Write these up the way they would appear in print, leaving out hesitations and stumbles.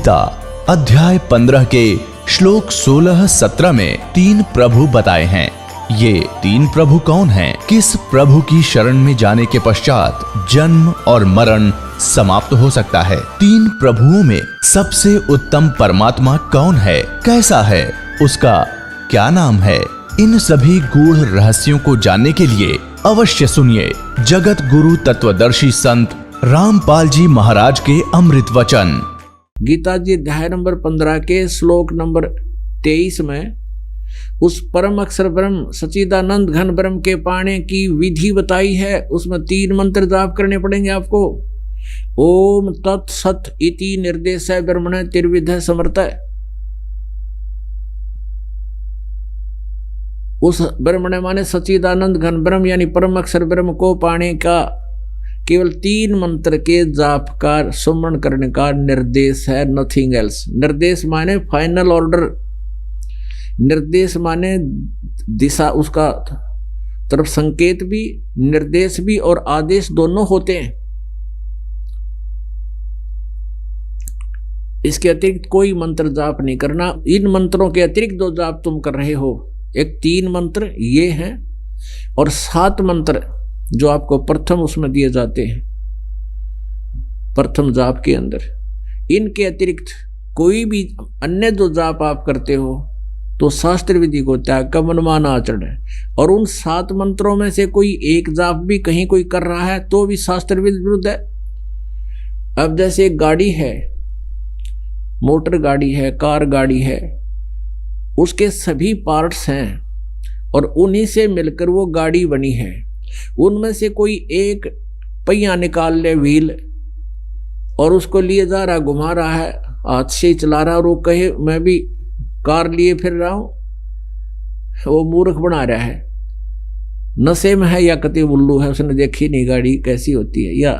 गीता अध्याय 15 के श्लोक 16-17 में 3 प्रभु बताए हैं। ये 3 प्रभु कौन हैं? किस प्रभु की शरण में जाने के पश्चात जन्म और मरण समाप्त हो सकता है? 3 प्रभुओं में सबसे उत्तम परमात्मा कौन है? कैसा है? उसका क्या नाम है? इन सभी गूढ़ रहस्यों को जानने के लिए अवश्य सुनिए जगत गुरु तत्वदर्शी संत रामपाल जी महाराज के अमृत वचन। गीता जी अध्याय नंबर 15 के श्लोक नंबर 23 में उस परम अक्षर ब्रह्म सच्चिदानंद घन ब्रह्म के पाने की विधि बताई है। उसमें 3 मंत्र जाप करने पड़ेंगे आपको। ओम तत्सत इति निर्देश ब्रह्मण त्रिविध समर्थ। उस ब्रह्मण माने सच्चिदानंद घन ब्रह्म यानी परम अक्षर ब्रह्म को पाने का केवल 3 मंत्र के जाप का सुमरण करने का निर्देश है, नथिंग एल्स। निर्देश माने फाइनल ऑर्डर, निर्देश माने दिशा, उसका तरफ संकेत भी, निर्देश भी और आदेश दोनों होते हैं। इसके अतिरिक्त कोई मंत्र जाप नहीं करना। इन मंत्रों के अतिरिक्त 2 जाप तुम कर रहे हो, एक 3 मंत्र ये हैं और 7 मंत्र जो आपको प्रथम उसमें दिए जाते हैं, प्रथम जाप के अंदर। इनके अतिरिक्त कोई भी अन्य जो जाप आप करते हो तो शास्त्र विधि को त्याग का मनमाना आचरण है। और उन 7 मंत्रों में से कोई एक जाप भी कहीं कोई कर रहा है तो भी शास्त्र विरुद्ध है। अब जैसे एक गाड़ी है, मोटर गाड़ी है, कार गाड़ी है, उसके सभी पार्ट्स हैं और उन्हीं से मिलकर वो गाड़ी बनी है। उनमें से कोई एक पहिया निकाल ले, व्हील, और उसको लिए जा रहा, घुमा रहा है, हाथ से ही चला रहा, और वो कहे मैं भी कार लिए फिर रहा हूं, वो मूर्ख बना रहा है, नशे में है या कति उल्लू है, उसने देखी नहीं गाड़ी कैसी होती है, या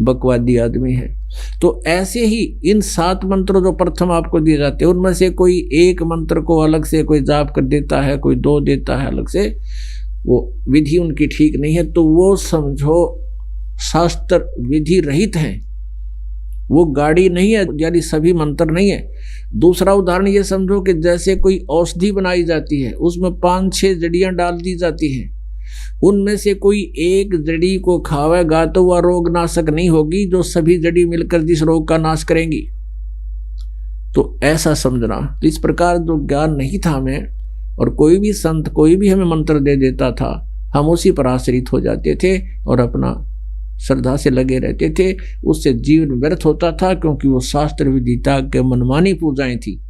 बकवादी आदमी है। तो ऐसे ही इन 7 मंत्र जो प्रथम आपको दिए जाते हैं उनमें से कोई एक मंत्र को अलग से कोई जाप कर देता है, कोई 2 देता है अलग से, वो विधि उनकी ठीक नहीं है, तो वो समझो शास्त्र विधि रहित हैं, वो गाड़ी नहीं है, यानी सभी मंत्र नहीं है। दूसरा उदाहरण ये समझो कि जैसे कोई औषधि बनाई जाती है, उसमें 5-6 जड़ियां डाल दी जाती हैं, उनमें से कोई एक जड़ी को खावेगा तो वह रोग नाशक नहीं होगी जो सभी जड़ी मिलकर जिस रोग का नाश करेंगी। तो ऐसा समझना। इस प्रकार जो ज्ञान नहीं था हमें, और कोई भी संत कोई भी हमें मंत्र दे देता था, हम उसी पर आश्रित हो जाते थे और अपना श्रद्धा से लगे रहते थे। उससे जीवन व्यर्थ होता था, क्योंकि वो शास्त्र विदिता के मनमानी पूजाएं थी।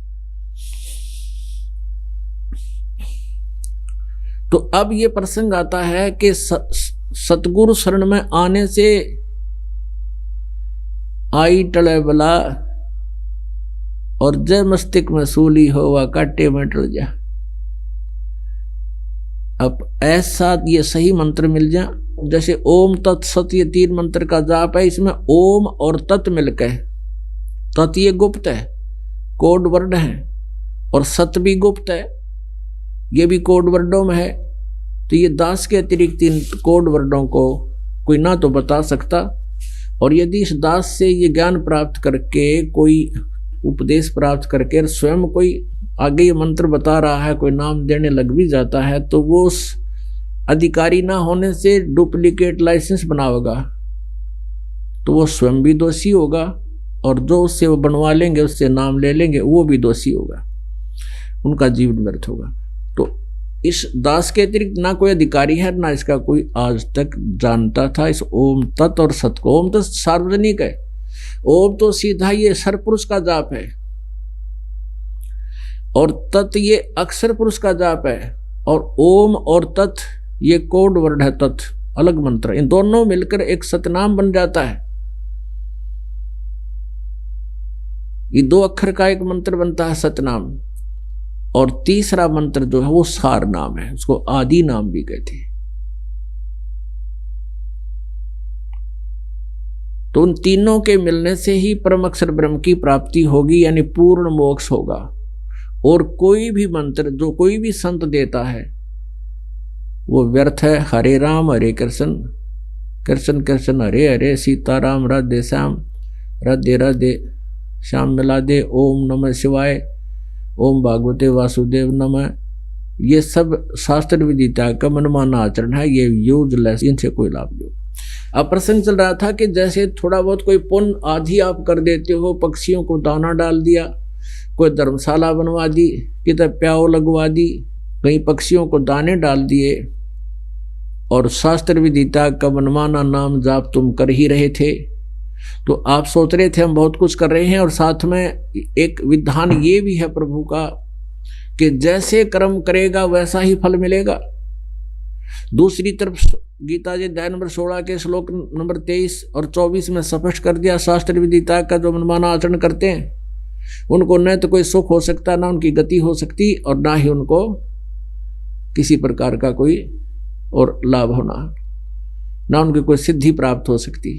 तो अब ये प्रसंग आता है कि सतगुरु शरण में आने से आई टले बला और जय मस्तिष्क में सूली हो व काटे में टल जा। अब ऐसा ये सही मंत्र मिल जाए, जैसे ओम तत्सत, ये 3 मंत्र का जाप है, इसमें ओम और तत् मिलकर, तत् ये गुप्त है, कोड वर्ड है, और सत भी गुप्त है, ये भी कोड वर्डों में है। तो ये दास के अतिरिक्त इन कोड वर्डों को कोई ना तो बता सकता, और यदि इस दास से ये ज्ञान प्राप्त करके, कोई उपदेश प्राप्त करके स्वयं कोई आगे ये मंत्र बता रहा है, कोई नाम देने लग भी जाता है, तो वो उस अधिकारी ना होने से डुप्लीकेट लाइसेंस बनावेगा, तो वो स्वयं भी दोषी होगा, और जो उससे वो बनवा लेंगे, उससे नाम ले लेंगे, वो भी दोषी होगा, उनका जीवन व्यर्थ होगा। तो इस दास के अतिरिक्त ना कोई अधिकारी है, ना इसका कोई आज तक जानता था इस ओम तत् और सत को। ओम तो सार्वजनिक है, ओम तो सीधा ये सरपुरुष का जाप है, और तत् ये अक्षर पुरुष का जाप है, और ओम और तत् ये कोड वर्ड है, तत् अलग मंत्र। इन दोनों मिलकर एक सतनाम बन जाता है। ये 2 अक्षर का एक मंत्र बनता है सतनाम, और तीसरा मंत्र जो है वो सार नाम है, उसको आदि नाम भी कहते हैं। तो उन तीनों के मिलने से ही परम अक्षर ब्रह्म की प्राप्ति होगी, यानी पूर्ण मोक्ष होगा। और कोई भी मंत्र जो कोई भी संत देता है वो व्यर्थ है। हरे राम हरे कृष्ण, कृष्ण कृष्ण हरे हरे, सीताराम राधे श्याम, राधे राधे श्याम मिला दे, ओम नमः शिवाय, ओम भागवते वासुदेव नमः, ये सब शास्त्र विधि त्याग का मनमाना आचरण है, ये यूजलेस, इनसे कोई लाभ नहीं। अब प्रसंग चल रहा था कि जैसे थोड़ा बहुत कोई पुण्य आदि आप कर देते हो, पक्षियों को दाना डाल दिया, कोई धर्मशाला बनवा दी, किधर प्याऊ लगवा दी, कहीं पक्षियों को दाने डाल दिए, और शास्त्र विधि त्याग का मनमाना नाम जाप तुम कर ही रहे थे, तो आप सोच रहे थे हम बहुत कुछ कर रहे हैं, और साथ में एक विधान ये भी है प्रभु का कि जैसे कर्म करेगा वैसा ही फल मिलेगा। दूसरी तरफ गीता जी अध्याय नंबर 16 के श्लोक नंबर 23 और 24 में स्पष्ट कर दिया, शास्त्र विधि त्याग का जो मनमाना आचरण करते हैं उनको न तो कोई सुख हो सकता, ना उनकी गति हो सकती, और ना ही उनको किसी प्रकार का कोई और लाभ होना, ना उनकी कोई सिद्धि प्राप्त हो सकती।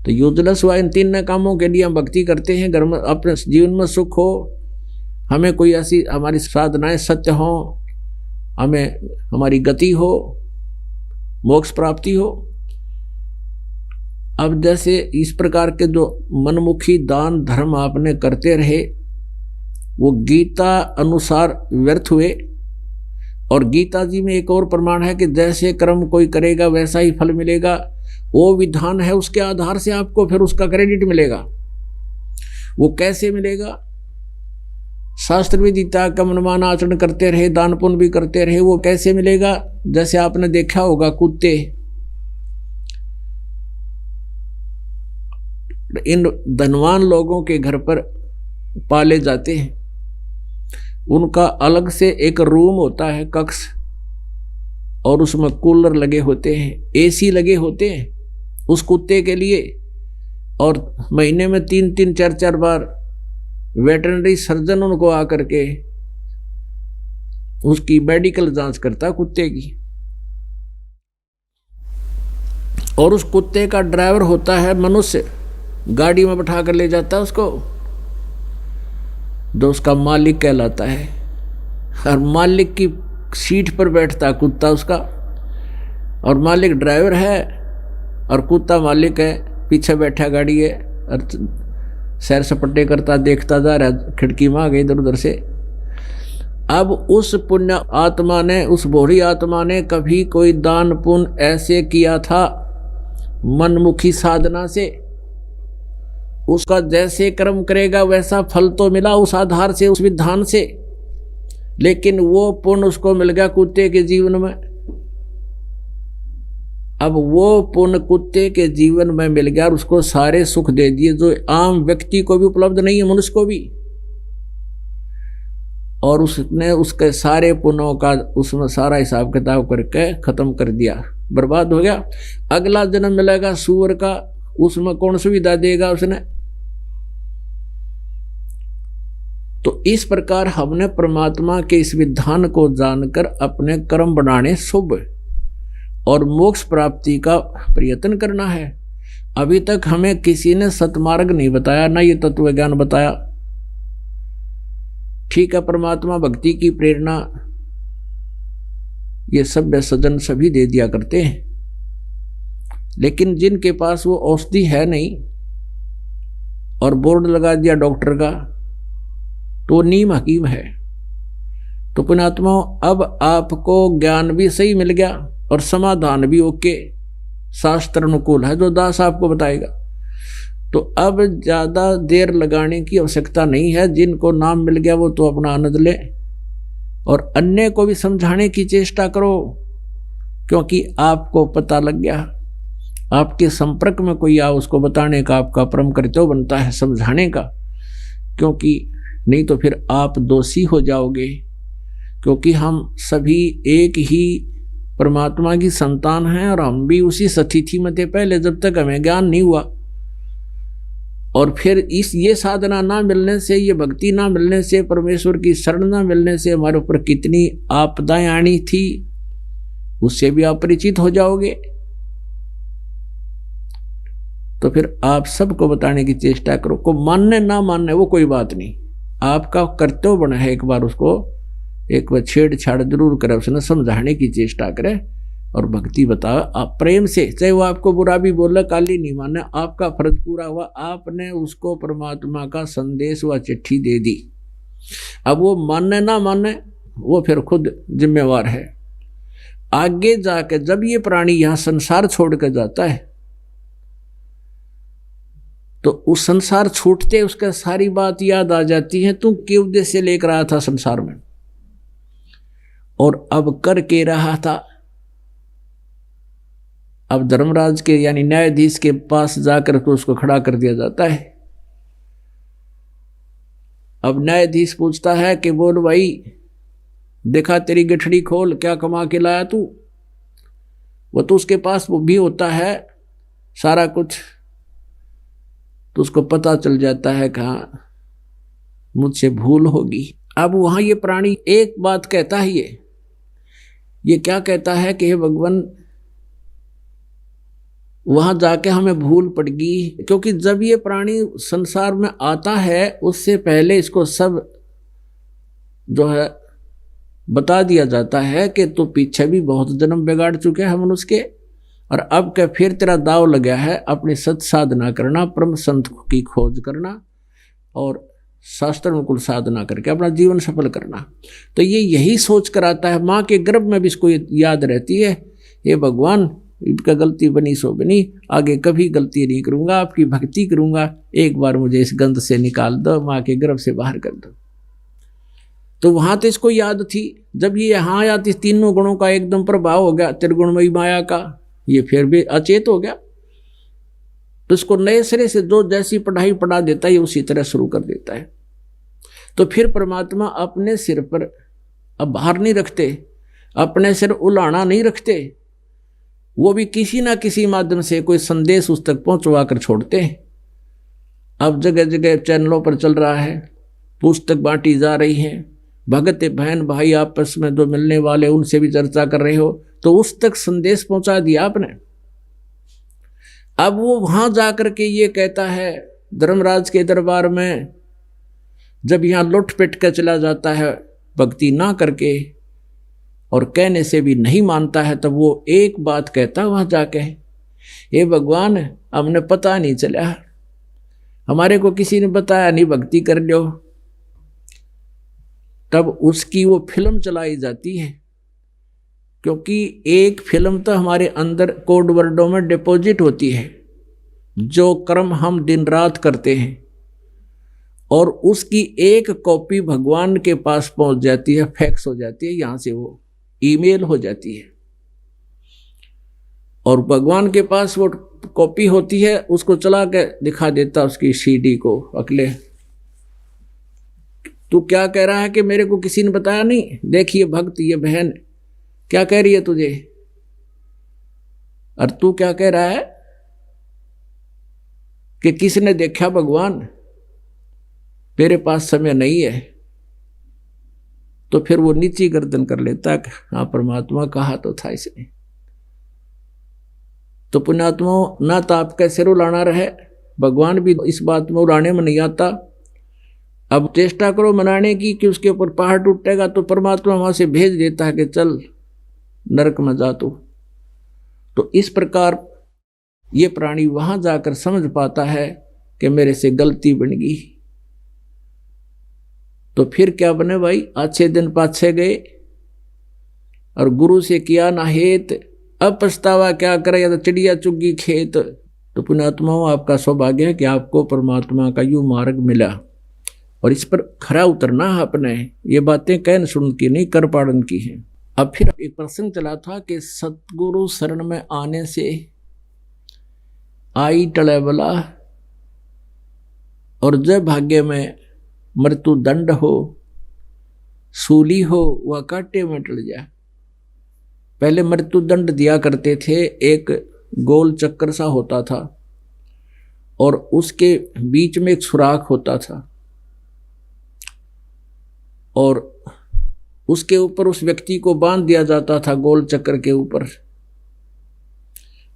तो यूजलेस हुआ। इन तीन कामों के लिए हम भक्ति करते हैं, घर में अपने जीवन में सुख हो, हमें कोई ऐसी हमारी साधनाएं सत्य हो, हमें हमारी गति हो, मोक्ष प्राप्ति हो। अब जैसे इस प्रकार के जो मनमुखी दान धर्म आपने करते रहे वो गीता अनुसार व्यर्थ हुए, और गीता जी में एक और प्रमाण है कि जैसे कर्म कोई करेगा वैसा ही फल मिलेगा, वो विधान है, उसके आधार से आपको फिर उसका क्रेडिट मिलेगा। वो कैसे मिलेगा? शास्त्र विधि त्याग का मनमाना आचरण करते रहे, दान पुण्य भी करते रहे, वो कैसे मिलेगा? जैसे आपने देखा होगा कुत्ते इन धनवान लोगों के घर पर पाले जाते हैं, उनका अलग से एक रूम होता है, कक्ष, और उसमें कूलर लगे होते हैं, एसी लगे होते हैं उस कुत्ते के लिए, और महीने में 3-3 4-4 बार वेटरनरी सर्जन उनको आकर के उसकी मेडिकल जांच करता कुत्ते की। और उस कुत्ते का ड्राइवर होता है मनुष्य, गाड़ी में बैठा कर ले जाता है उसको, जो उसका मालिक कहलाता है। और मालिक की सीट पर बैठता कुत्ता उसका, और मालिक ड्राइवर है और कुत्ता मालिक है, पीछे बैठा गाड़ी है और सैर सपट्टे करता देखता जा रहा है, खिड़की में आ गई इधर उधर से। अब उस पुण्य आत्मा ने, उस भोरी आत्मा ने कभी कोई दान पुण्य ऐसे किया था मनमुखी साधना से, उसका जैसे कर्म करेगा वैसा फल तो मिला उस आधार से, उस विधान से, लेकिन वो पुण्य उसको मिल गया कुत्ते के जीवन में। अब वो पुण्य कुत्ते के जीवन में मिल गया और उसको सारे सुख दे दिए जो आम व्यक्ति को भी उपलब्ध नहीं है, मनुष्य को भी। और उसने उसके सारे पुण्यों का उसमें सारा हिसाब किताब करके खत्म कर दिया, बर्बाद हो गया। अगला जन्म मिलेगा सूअर का, उसमें कौन सुविधा देगा उसने? तो इस प्रकार हमने परमात्मा के इस विधान को जानकर अपने कर्म बनाने शुभ और मोक्ष प्राप्ति का प्रयत्न करना है। अभी तक हमें किसी ने सतमार्ग नहीं बताया, ना ये तत्व ज्ञान बताया। ठीक है, परमात्मा भक्ति की प्रेरणा ये सभ्य सज्जन सभी दे दिया करते हैं, लेकिन जिनके पास वो औषधि है नहीं और बोर्ड लगा दिया डॉक्टर का, तो नीम हकीम है। तो पुण्यात्मा, अब आपको ज्ञान भी सही मिल गया और समाधान भी ओके, शास्त्र अनुकूल है जो दास आपको बताएगा। तो अब ज़्यादा देर लगाने की आवश्यकता नहीं है। जिनको नाम मिल गया वो तो अपना आनंद ले, और अन्य को भी समझाने की चेष्टा करो, क्योंकि आपको पता लग गया। आपके संपर्क में कोई आ, उसको बताने का आपका परम कर्तव्य बनता है, समझाने का, क्योंकि नहीं तो फिर आप दोषी हो जाओगे। क्योंकि हम सभी एक ही परमात्मा की संतान हैं और हम भी उसी स्थिति में थे पहले, जब तक हमें ज्ञान नहीं हुआ। और फिर ये साधना ना मिलने से, ये भक्ति ना मिलने से, परमेश्वर की शरण ना मिलने से हमारे ऊपर कितनी आपदाएं आनी थी, उससे भी आप परिचित हो जाओगे। तो फिर आप सबको बताने की चेष्टा करो। को मानने ना मानने वो कोई बात नहीं, आपका कर्तव्य बना है एक बार उसको एक बार छेड़छाड़ जरूर करे, उसने समझाने की चेष्टा करे, और भक्ति बताओ आप प्रेम से, चाहे वो आपको बुरा भी बोला, काली नहीं माने, आपका फर्ज पूरा हुआ, आपने उसको परमात्मा का संदेश व चिट्ठी दे दी। अब वो माने ना माने वो फिर खुद जिम्मेवार है। आगे जाके जब ये प्राणी यहां संसार छोड़ कर जाता है तो उस संसार छूटते उसका सारी बात याद आ जाती है, तू किस उद्देश्य से लेकर आया था संसार में और अब कर के रहा था। अब धर्मराज के यानी न्यायाधीश के पास जाकर तो उसको खड़ा कर दिया जाता है। अब न्यायाधीश पूछता है कि बोल भाई, देखा तेरी गठड़ी खोल, क्या कमा के लाया तू। वो तो उसके पास वो भी होता है सारा कुछ, तो उसको पता चल जाता है कि हाँ मुझसे भूल होगी। अब वहां ये प्राणी एक बात कहता है, ये क्या कहता है कि हे भगवान, वहां जाके हमें भूल पड़गी, क्योंकि जब ये प्राणी संसार में आता है उससे पहले इसको सब जो है बता दिया जाता है कि तो पीछे भी बहुत जन्म बिगाड़ चुके हैं मनुष्य के, और अब क्या फिर तेरा दाव लगा है अपनी सत साधना करना, परम संत की खोज करना और शास्त्र अनुकूल साधना करके अपना जीवन सफल करना। तो ये यही सोच कर आता है, माँ के गर्भ में भी इसको याद रहती है, ये भगवान इनका गलती बनी सो बनी, आगे कभी गलती नहीं करूंगा, आपकी भक्ति करूंगा, एक बार मुझे इस गंध से निकाल दो, माँ के गर्भ से बाहर कर दो। तो वहां तो इसको याद थी, जब ये यहाँ आया तो तीनों गुणों का एकदम प्रभाव हो गया, त्रिगुणमयी माया का, ये फिर भी अचेत हो गया। तो इसको नए सिरे से जो जैसी पढ़ाई पढ़ा देता है उसी तरह शुरू कर देता है। तो फिर परमात्मा अपने सिर पर अब भार नहीं रखते, अपने सिर उलाना नहीं रखते, वो भी किसी ना किसी माध्यम से कोई संदेश उस तक पहुंचवा कर छोड़ते हैं। अब जगह जगह चैनलों पर चल रहा है, पुस्तक बांटी जा रही है, भगत बहन भाई आपस में जो मिलने वाले उनसे भी चर्चा कर रहे हो, तो उस तक संदेश पहुंचा दिया आपने। अब वो वहां जाकर के ये कहता है धर्मराज के दरबार में, जब यहां लुट पिट कर चला जाता है भक्ति ना करके और कहने से भी नहीं मानता है, तब वो एक बात कहता वहां जाके, हे भगवान हमने पता नहीं चला, हमारे को किसी ने बताया नहीं, भक्ति कर लो। तब उसकी वो फिल्म चलाई जाती है, क्योंकि एक फिल्म तो हमारे अंदर कोड वर्डों में डिपॉजिट होती है, जो कर्म हम दिन रात करते हैं, और उसकी एक कॉपी भगवान के पास पहुंच जाती है, फैक्स हो जाती है, यहां से वो ईमेल हो जाती है, और भगवान के पास वो कॉपी होती है, उसको चला के दिखा देता उसकी सीडी को, अगले तू क्या कह रहा है कि मेरे को किसी ने बताया नहीं, देखिए भक्त ये बहन क्या कह रही है तुझे, और तू क्या कह रहा है कि किसने देखा भगवान, मेरे पास समय नहीं है। तो फिर वो नीची गर्दन कर लेता कि हाँ परमात्मा कहा तो था इसने। तो पुण्यात्मा ना तो आपका सिर उलाना रहे, भगवान भी इस बात में उड़ाने में नहीं आता। अब चेष्टा करो मनाने की कि उसके ऊपर पहाड़ टूटेगा, तो परमात्मा वहां से भेज देता है कि चल नरक में जा तू। तो इस प्रकार ये प्राणी वहां जाकर समझ पाता है कि मेरे से गलती बन गई। तो फिर क्या बने भाई, अच्छे दिन पाछे गए और गुरु से किया ना हेत, अब पछतावा क्या करे, या तो चिड़िया चुगी खेत। तो पुण्यात्माओं आपका सौभाग्य है कि आपको परमात्मा का यूं मार्ग मिला, और इस पर खरा उतरना है अपने, ये बातें कहन सुन की नहीं कर पाड़न की हैं। अब फिर एक प्रसंग चला था कि सतगुरु शरण में आने से आई टले बला, और जब भाग्य में मृत्यु दंड हो, सूली हो, वह कांटे में टल जाए। पहले मृत्यु दंड दिया करते थे, एक गोल चक्कर सा होता था और उसके बीच में एक सुराख होता था, और उसके ऊपर उस व्यक्ति को बांध दिया जाता था गोल चक्कर के ऊपर,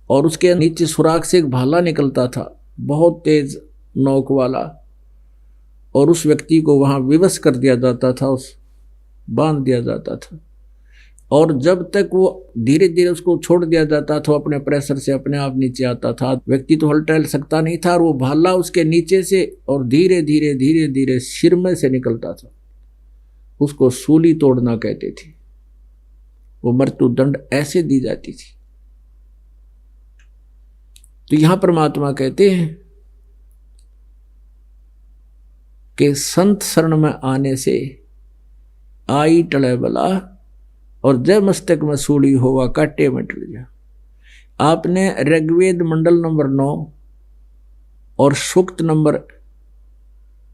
और उसके नीचे सुराख से एक भाला निकलता था बहुत तेज नोक वाला, और उस व्यक्ति को वहां विवश कर दिया जाता था, उस बांध दिया जाता था। और जब तक वो धीरे धीरे उसको छोड़ दिया जाता था, अपने प्रेशर से अपने आप नीचे आता था। व्यक्ति तो हल टहल सकता नहीं था, और वो भाला उसके नीचे से और धीरे धीरे धीरे धीरे सिर में से निकलता था। उसको सूली तोड़ना कहते थे। वो मृत्यु दंड ऐसे दी जाती थी। तो यहां परमात्मा कहते हैं कि संत शरण में आने से आई टले बला, और जब मस्तक में सूली होवा काटे में टल जा। आपने ऋग्वेद मंडल नंबर 9 और सूक्त नंबर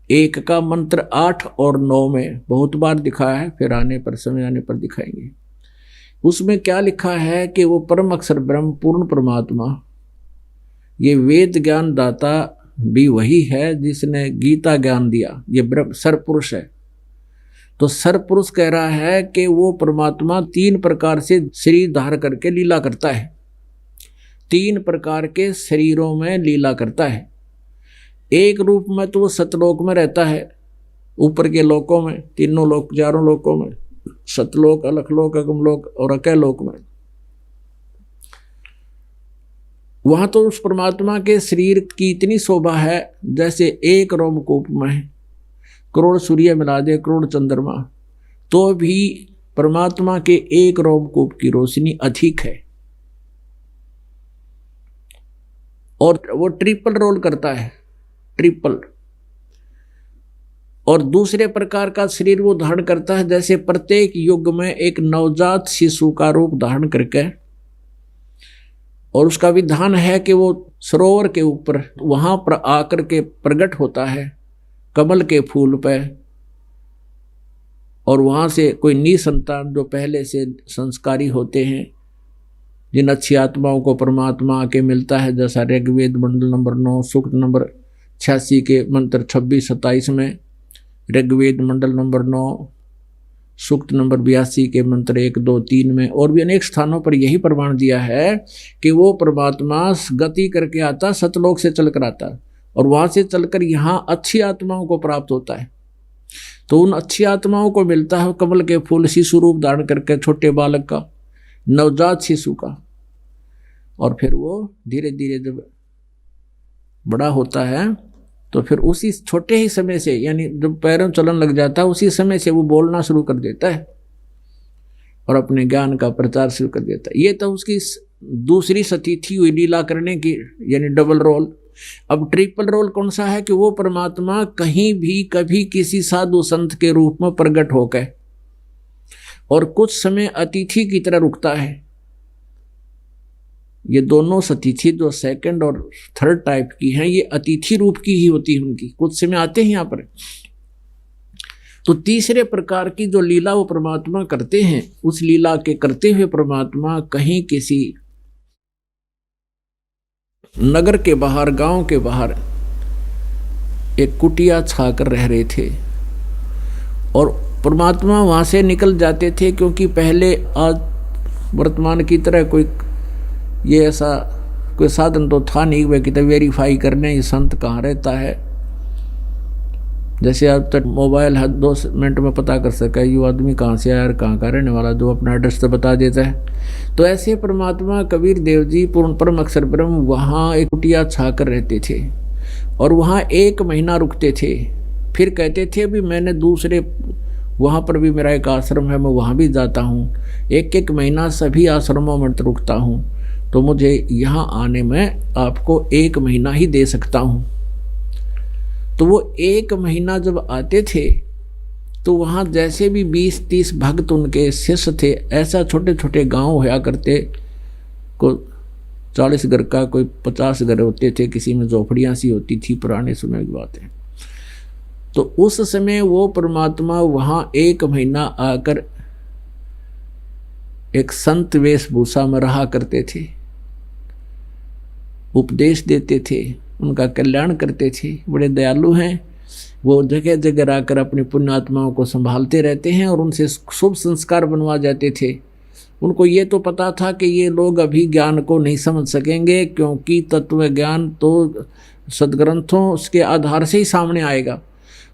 1 का मंत्र 8 और 9 में बहुत बार दिखाया है, फिर आने पर समय आने पर दिखाएंगे। उसमें क्या लिखा है कि वो परम अक्षर ब्रह्म पूर्ण परमात्मा, ये वेद ज्ञान दाता भी वही है जिसने गीता ज्ञान दिया। ये ब्रह्म सरपुरुष है। तो सरपुरुष कह रहा है कि वो परमात्मा 3 प्रकार से शरीर धार करके लीला करता है। 3 प्रकार के शरीरों में लीला करता है। एक रूप में तो वो सतलोक में रहता है, ऊपर के लोकों में, तीनों लोक, 4 लोकों में, सतलोक, अलखलोक, अगमलोक और अकैलोक में। वहां तो उस परमात्मा के शरीर की इतनी शोभा है जैसे एक रोमकूप में करोड़ सूर्य मिला दे, करोड़ चंद्रमा, तो भी परमात्मा के एक रोमकूप की रोशनी अधिक है। और वो ट्रिपल रोल करता है, ट्रिपल। और दूसरे प्रकार का शरीर वो धारण करता है जैसे प्रत्येक युग में एक नवजात शिशु का रूप धारण करके, और उसका विधान है कि वो सरोवर के ऊपर वहां पर आकर के प्रकट होता है कमल के फूल पे, और वहां से कोई निसंतान जो पहले से संस्कारी होते हैं, जिन अच्छी आत्माओं को परमात्मा आके मिलता है, जैसा ऋग्वेद मंडल नंबर 9 सूक्त नंबर 86 के मंत्र 26-27 में, ऋग्वेद मंडल नंबर 9 सूक्त नंबर 82 के मंत्र 1, 2, 3 में, और भी अनेक स्थानों पर यही प्रमाण दिया है कि वो परमात्मा गति करके आता, सतलोक से चलकर आता, और वहां से चलकर यहाँ अच्छी आत्माओं को प्राप्त होता है। तो उन अच्छी आत्माओं को मिलता है कमल के फूल शिशु रूप धारण करके, छोटे बालक का, नवजात शिशु का। और फिर वो धीरे धीरे जब बड़ा होता है तो फिर उसी छोटे ही समय से, यानी जब पैरों चलन लग जाता है, उसी समय से वो बोलना शुरू कर देता है और अपने ज्ञान का प्रचार शुरू कर देता है। ये तो उसकी दूसरी सतीथि हुई लीला करने की, यानी डबल रोल। अब ट्रिपल रोल कौन सा है कि वो परमात्मा कहीं भी कभी किसी साधु संत के रूप में प्रकट होकर और कुछ समय अतिथि की तरह रुकता है। ये दोनों सतिथि जो सेकंड और थर्ड टाइप की हैं, ये अतिथि रूप की ही होती है उनकी, कुछ समय आते हैं यहाँ पर। तो तीसरे प्रकार की जो लीला वो परमात्मा करते हैं, उस लीला के करते हुए परमात्मा कहीं किसी नगर के बाहर, गांव के बाहर एक कुटिया छाकर रह रहे थे, और परमात्मा वहां से निकल जाते थे, क्योंकि पहले आज वर्तमान की तरह कोई ये ऐसा कोई साधन तो था नहीं वे कि वेरीफाई करने ये संत कहाँ रहता है। जैसे अब तक मोबाइल है, 2 मिनट में पता कर सका ये आदमी कहाँ से आया और कहाँ का रहने वाला, जो अपना एड्रेस तो बता देता है। तो ऐसे परमात्मा कबीर देव जी पूर्ण परम अक्षर ब्रह्म वहाँ एक कुटिया छाकर रहते थे, और वहाँ 1 महीना रुकते थे। फिर कहते थे अभी मैंने दूसरे वहाँ पर भी मेरा एक आश्रम है, मैं वहाँ भी जाता हूँ, 1-1 महीना सभी आश्रमों में रुकता हूँ, तो मुझे यहाँ आने में आपको 1 महीना ही दे सकता हूँ। तो वो 1 महीना जब आते थे तो वहाँ जैसे भी 20-30 भक्त उनके शिष्य थे, ऐसा छोटे छोटे गांव होया करते, को 40 घर का, कोई 50 घर होते थे, किसी में झोपड़ियाँ सी होती थी, पुराने समय की बात है। तो उस समय वो परमात्मा वहाँ 1 महीना आकर एक संत वेशभूषा में रहा करते थे, उपदेश देते थे, उनका कल्याण करते थे। बड़े दयालु हैं वो, जगह जगह आकर अपनी पुण्यात्माओं को संभालते रहते हैं और उनसे शुभ संस्कार बनवा जाते थे। उनको ये तो पता था कि ये लोग अभी ज्ञान को नहीं समझ सकेंगे, क्योंकि तत्व ज्ञान तो सदग्रंथों उसके आधार से ही सामने आएगा।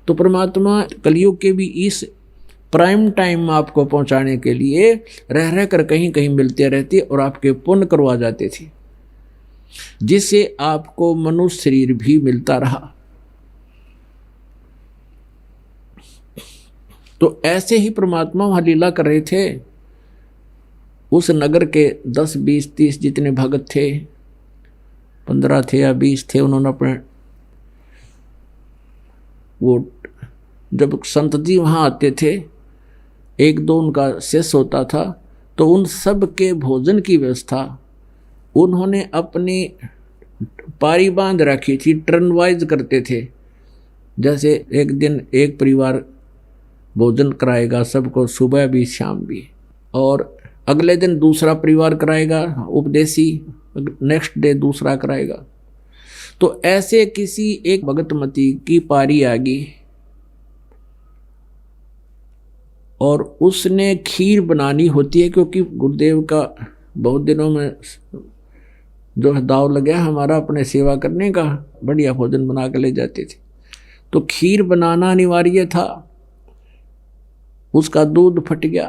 तो परमात्मा कलयुग के भी इस प्राइम टाइम आपको पहुंचाने के लिए रह रह कर कहीं कहीं मिलते रहते और आपके पुण्य करवा जाते थे, जिससे आपको मनुष्य शरीर भी मिलता रहा। तो ऐसे ही परमात्मा वहां लीला कर रहे थे। उस नगर के 10, 20, 30 जितने भगत थे, 15 थे या 20 थे, उन्होंने अपने वो जब संत जी वहाँ आते थे, 1-2 उनका शेष होता था, तो उन सब के भोजन की व्यवस्था उन्होंने अपनी पारी बांध रखी थी, टर्न वाइज करते थे। जैसे एक दिन एक परिवार भोजन कराएगा सबको, सुबह भी शाम भी, और अगले दिन दूसरा परिवार कराएगा उपदेशी, नेक्स्ट डे दूसरा कराएगा। तो ऐसे किसी एक भगतमती की पारी आ गई और उसने खीर बनानी होती है, क्योंकि गुरुदेव का बहुत दिनों में जो है दाव लगा हमारा अपने सेवा करने का, बढ़िया भोजन बना के ले जाते थे। तो खीर बनाना अनिवार्य था। उसका दूध फट गया।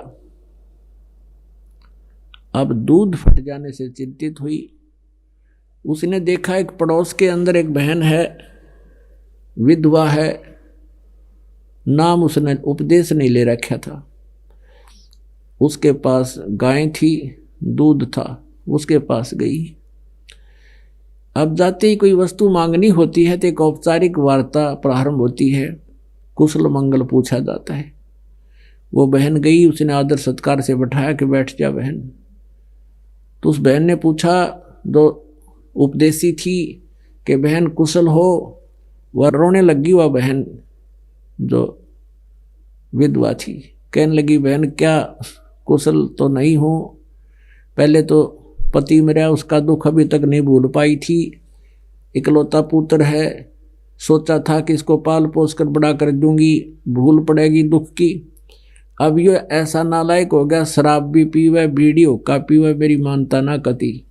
अब दूध फट जाने से चिंतित हुई। उसने देखा एक पड़ोस के अंदर एक बहन है, विधवा है, नाम उसने उपदेश नहीं ले रखा था। उसके पास गाय थी, दूध था, उसके पास गई। अब जाते ही कोई वस्तु मांगनी होती है तो एक औपचारिक वार्ता प्रारंभ होती है, कुशल मंगल पूछा जाता है। वो बहन गई, उसने आदर सत्कार से बैठाया कि बैठ जा बहन। तो उस बहन ने पूछा, जो उपदेशी थी, कि बहन कुशल हो? वह रोने लगी। वह बहन जो विधवा थी कहने लगी, बहन क्या कुशल तो नहीं हो, पहले तो पति मेरा, उसका दुख अभी तक नहीं भूल पाई थी, इकलौता पुत्र है, सोचा था कि इसको पाल पोस कर बड़ा कर दूंगी, भूल पड़ेगी दुख की। अब ये ऐसा नालायक हो गया, शराब भी पीवे, बीड़ी हुक्का पीवे, मेरी मानता ना कती,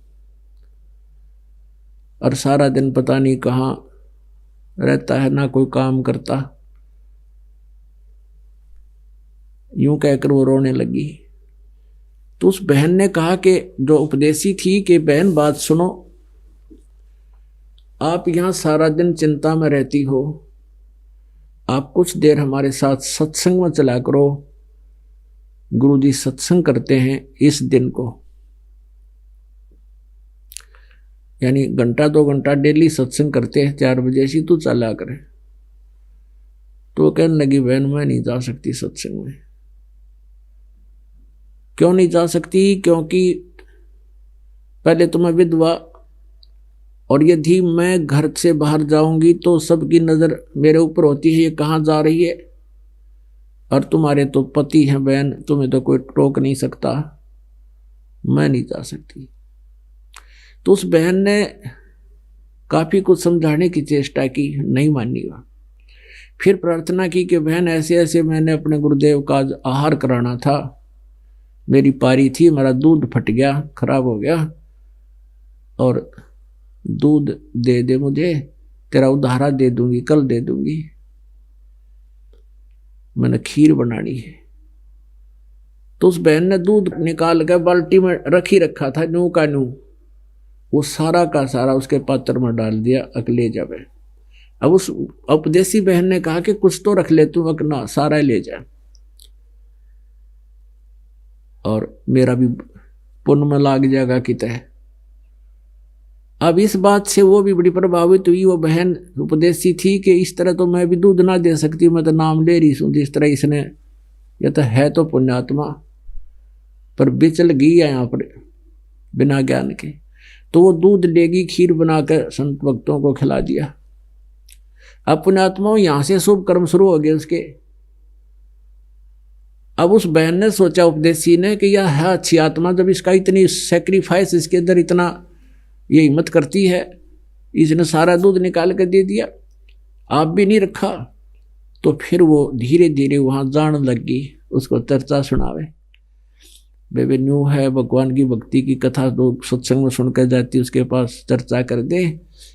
और सारा दिन पता नहीं कहाँ रहता है, ना कोई काम करता। यूं कहकर वो रोने लगी। तो उस बहन ने कहा कि जो उपदेशी थी कि बहन बात सुनो, आप यहाँ सारा दिन चिंता में रहती हो, आप कुछ देर हमारे साथ सत्संग में चला करो। गुरुजी सत्संग करते हैं इस दिन को, यानी 1-2 घंटा डेली सत्संग करते हैं, 4 बजे से तू चला करे। तो कहने लगी, बहन मैं नहीं जा सकती सत्संग में। क्यों नहीं जा सकती? क्योंकि पहले तो मैं विधवा, और यदि मैं घर से बाहर जाऊंगी तो सबकी नज़र मेरे ऊपर होती है, ये कहाँ जा रही है, और तुम्हारे तो पति हैं बहन, तुम्हें तो कोई टोक नहीं सकता, मैं नहीं जा सकती। तो उस बहन ने काफ़ी कुछ समझाने की चेष्टा की, नहीं मानी वह। फिर प्रार्थना की कि बहन ऐसे ऐसे मैंने अपने गुरुदेव का आहार कराना था, मेरी पारी थी, मेरा दूध फट गया, खराब हो गया, और दूध दे दे मुझे, तेरा उधारा दे दूंगी, कल दे दूंगी, मैंने खीर बनानी है। तो उस बहन ने दूध निकाल कर बाल्टी में रखी रखा था, न्यू का न्यू, वो सारा का सारा उसके पात्र में डाल दिया, अकेले जा बहन। अब उस उपदेशी बहन ने कहा कि कुछ तो रख ले तू, ना सारा ले जा, और मेरा भी पुण्य में लाग जाएगा कि तय। अब इस बात से वो भी बड़ी प्रभावित हुई। वो बहन उपदेशी थी कि इस तरह तो मैं भी दूध ना दे सकती, मैं तो नाम ले रही हूँ जिस तरह इसने, यह तो है तो पुण्यात्मा, पर बिचल गई है यहाँ पर बिना ज्ञान के। तो वो दूध लेगी, खीर बनाकर संत भक्तों को खिला दिया। अब पुण्यात्माओं यहाँ से शुभ कर्म शुरू हो गए उसके। अब उस बहन ने सोचा, उपदेशी ने, कि यह है अच्छी आत्मा, जब इसका इतनी सेक्रीफाइस, इसके अंदर इतना ये हिम्मत करती है, इसने सारा दूध निकाल कर दे दिया, आप भी नहीं रखा। तो फिर वो धीरे धीरे वहाँ जान लगी, उसको चर्चा सुनावे। बेबे न्यू है, भगवान की भक्ति की कथा तो सत्संग में सुनकर जाती, उसके पास चर्चा कर दे,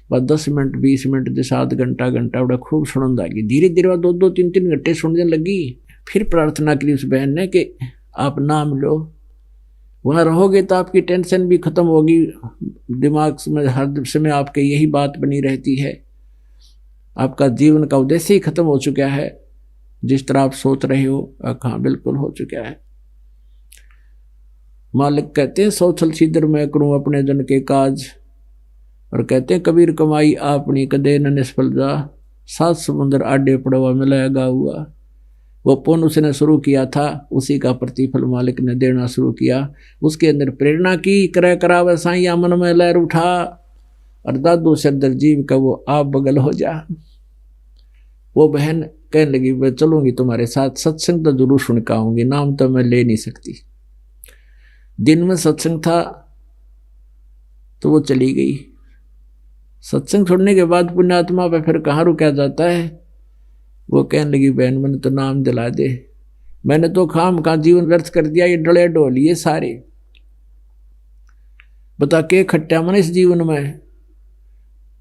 बस 10 मिनट 20 मिनट जैसे आध घंटा बड़ा खूब सुनने लगी। धीरे धीरे वह 2-2 3-3 घंटे सुनने लगी। फिर प्रार्थना करी उस बहन ने कि आप नाम लो, वहाँ रहोगे तो आपकी टेंशन भी खत्म होगी, दिमाग में हर समय आपके यही बात बनी रहती है, आपका जीवन का उद्देश्य ही खत्म हो चुका है, जिस तरह आप सोच रहे हो। हाँ बिल्कुल हो चुका है। मालिक कहते हैं सौ छल सीधर मैं करूं अपने जन के काज, और कहते हैं कबीर कमाई आपनी कदे न निष्फल जा, सात समुद्र आडे पड़वा मिलाएगा हुआ। वो पुण्य उसने शुरू किया था, उसी का प्रतिफल मालिक ने देना शुरू किया। उसके अंदर प्रेरणा की, करे करावे साइया मन में लहर उठा, और दादू सरदर जीव का वो आप बगल हो जा। वो बहन कहने लगी मैं चलूंगी तुम्हारे साथ, सत्संग तो जरूर सुन के आऊंगी, नाम तो मैं ले नहीं सकती। दिन में सत्संग था तो वो चली गई। सत्संग छोड़ने के बाद पुण्यात्मा पे फिर कहाँ रुका जाता है। वो कहने लगी बहन मैंने तो नाम दिला दे, मैंने तो खाम का जीवन व्यर्थ कर दिया, ये डले डोलिए सारे, बता के खट्टा मन इस जीवन में।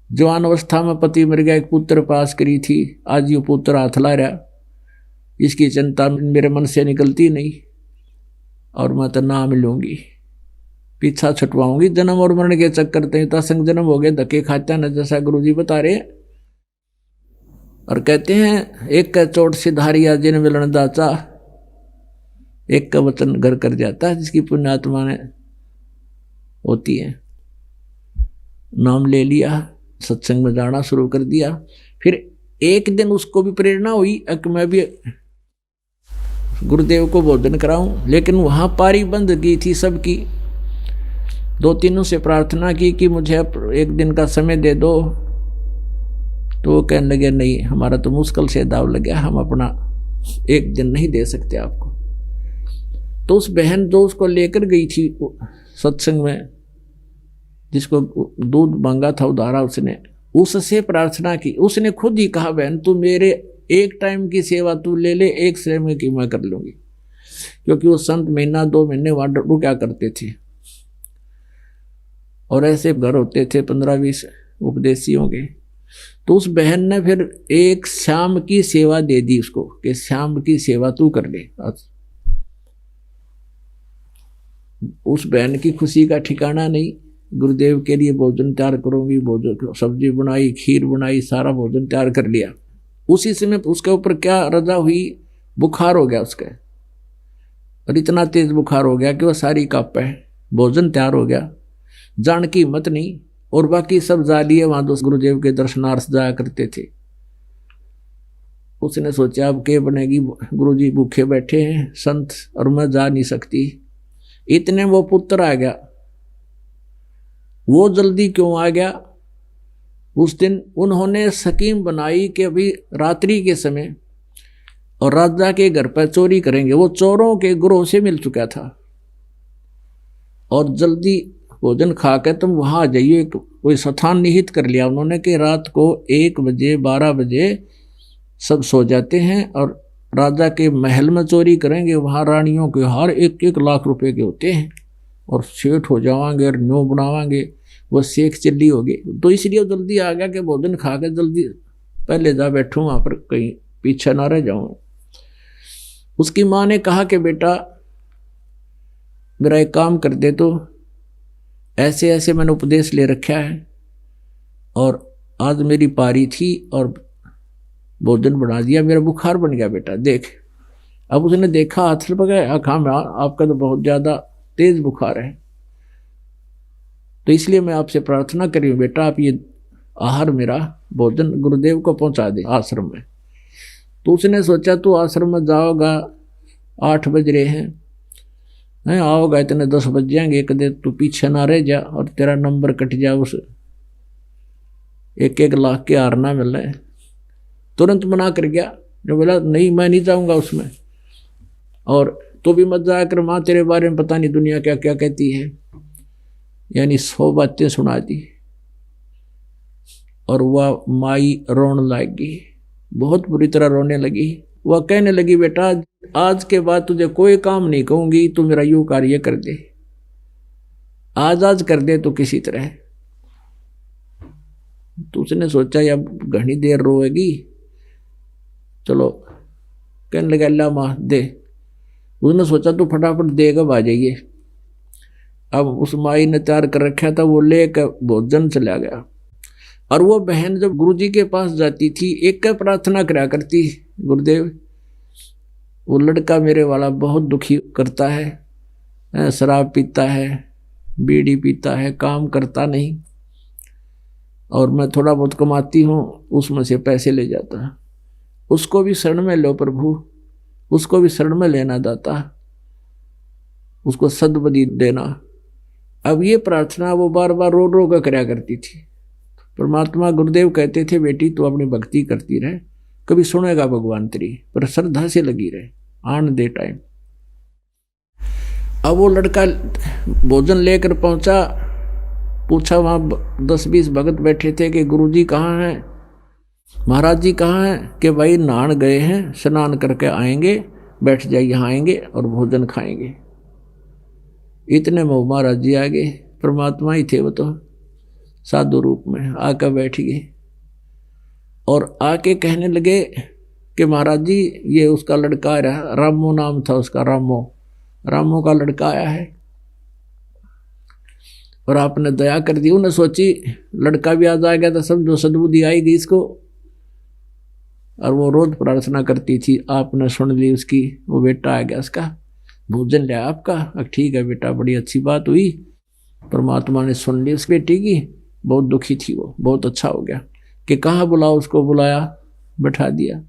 जवान अवस्था में पति मर गया, एक पुत्र पास करी थी, आज ये पुत्र हाथ ला रहा, इसकी चिंता मेरे मन से निकलती नहीं, और मैं तो नाम लूंगी, पीछा छुटवाऊंगी। जन्म और मरण के चक्कर ते संग जन्म हो गए, धक्के खाते न, जैसा गुरुजी बता रहे। और कहते हैं एक का चोट सिधारिया जिन मिलन दाचा, एक का वचन घर कर जाता है, जिसकी पुण्यात्मा ने होती है। नाम ले लिया, सत्संग में जाना शुरू कर दिया। फिर एक दिन उसको भी प्रेरणा हुई कि मैं भी गुरुदेव को भोजन कराऊं, लेकिन वहां पारी बंद की थी सबकी। दो तीनों से प्रार्थना की कि मुझे एक दिन का समय दे दो, तो वो कहने लगे नहीं, हमारा तो मुश्किल से दाव लग गया, हम अपना एक दिन नहीं दे सकते आपको। तो उस बहन जो उसको लेकर गई थी सत्संग में, जिसको दूध मांगा था उधारा, उससे प्रार्थना की। उसने खुद ही कहा बहन तू मेरे एक टाइम की सेवा तू ले ले, एक समय की मैं कर लूंगी, क्योंकि वो संत महीना 2 महीने वहां रुका करते थे, और ऐसे घर होते थे 15-20 उपदेशियों के। तो उस बहन ने फिर एक शाम की सेवा दे दी उसको कि शाम की सेवा तू कर ले। उस बहन की खुशी का ठिकाना नहीं। गुरुदेव के लिए भोजन तैयार करूंगी, भोजन सब्जी बनाई, खीर बनाई, सारा भोजन तैयार कर लिया। उसी समय उसके ऊपर क्या रजा हुई, बुखार हो गया उसका, और इतना तेज बुखार हो गया कि वह सारी कांपे। भोजन तैयार हो गया, जान की हिम्मत नहीं, और बाकी सब जा लिए वहां दोस्त गुरुदेव के दर्शनार्थ जाया करते थे। उसने सोचा अब क्या बनेगी, गुरुजी भूखे बैठे हैं संत, और मैं जा नहीं सकती। इतने वो पुत्र आ गया। वो जल्दी क्यों आ गया, उस दिन उन्होंने स्कीम बनाई कि अभी रात्रि के समय और राजा के घर पर चोरी करेंगे। वो चोरों के ग्रोह से मिल चुका था, और जल्दी भोजन खा के तुम वहां आ जाइए। कोई स्थान निहित कर लिया उन्होंने कि रात को 1 बजे 12 बजे सब सो जाते हैं, और राजा के महल में चोरी करेंगे। वहां रानियों के हार 1-1 लाख रुपए के होते हैं, और सेठ हो जावांगे और न्यू बनावांगे, वो शेख चिल्ली होगी। तो इसलिए जल्दी आ गया कि भोजन खा के जल्दी पहले जा बैठूं वहां पर, कहीं पीछे ना रह जाऊं। उसकी माँ ने कहा कि बेटा मेरा एक काम कर दे, तो ऐसे ऐसे मैंने उपदेश ले रखा है, और आज मेरी पारी थी और भोजन बना दिया, मेरा बुखार बन गया बेटा देख। अब उसने देखा, हाथ पकड़ा, हाँ आपका तो बहुत ज़्यादा तेज बुखार है, तो इसलिए मैं आपसे प्रार्थना कर रही हूँ बेटा, आप ये आहार मेरा भोजन गुरुदेव को पहुँचा दे आश्रम में। तो उसने सोचा तू आश्रम में जाओगा, 8 बज रहे हैं, आओगा इतने 10 बज जाएंगे, एक दे तू पीछे ना रह जा, और तेरा नंबर कट जा, उस 1-1 लाख के हार ना मिल रहे। तुरंत मना कर गया, जो बोला नहीं मैं नहीं जाऊंगा उसमें, और तो भी मत जाकर, माँ तेरे बारे में पता नहीं दुनिया क्या क्या कहती है। यानी 100 बातें सुना दी, और वह माई रोने लगी, बहुत बुरी तरह रोने लगी। वह कहने लगी बेटा आज के बाद तुझे कोई काम नहीं कहूंगी, तू मेरा यूं कार्य कर दे, आज कर दे तो किसी तरह। तो उसने सोचा अब घनी देर रोएगी, चलो कहने लगा अल्लाह माँ दे। उसने सोचा तू फटाफट दे कब आ जाइए। अब उस माई ने तैयार कर रखा था, वो लेकर भोजन चला गया। और वो बहन जब गुरुजी के पास जाती थी एक का प्रार्थना करा करती, गुरुदेव वो लड़का मेरे वाला बहुत दुखी करता है, शराब पीता है, बीड़ी पीता है, काम करता नहीं, और मैं थोड़ा बहुत कमाती हूँ उसमें से पैसे ले जाता है। उसको भी शरण में लो प्रभु, उसको भी शरण में लेना दाता, उसको सद्बुद्धि देना। अब ये प्रार्थना वो बार बार रो रो कर कराया करती थी। परमात्मा गुरुदेव कहते थे बेटी तू अपनी भक्ति करती रहे, कभी सुनेगा भगवान तेरी, पर श्रद्धा से लगी रहे, आन दे टाइम। अब वो लड़का भोजन लेकर पहुंचा, पूछा, वहां 10-20 भगत बैठे थे कि गुरुजी कहाँ हैं, महाराज जी कहाँ हैं? कि भाई नहान गए हैं, स्नान करके आएंगे, बैठ जाए यहाँ आएंगे और भोजन खाएंगे। इतने में महाराज जी आ गए, परमात्मा ही थे वो तो, साधु रूप में आकर बैठ गए और आके कहने लगे कि महाराज जी ये उसका लड़का आया, रामो नाम था उसका, रामो का लड़का आया है और आपने दया कर दी। उन्हें सोची लड़का भी आ जाएगा तो समझो सद्बुद्धि आएगी इसको, और वो रोज प्रार्थना करती थी, आपने सुन ली उसकी, वो बेटा आ गया उसका, भोजन लिया आपका, ठीक है बेटा, बड़ी अच्छी बात हुई, परमात्मा ने सुन ली उस बेटी की। बहुत दुखी थी वो, बहुत अच्छा हो गया कि कहाँ बुलाओ, उसको बुलाया, बैठा दिया।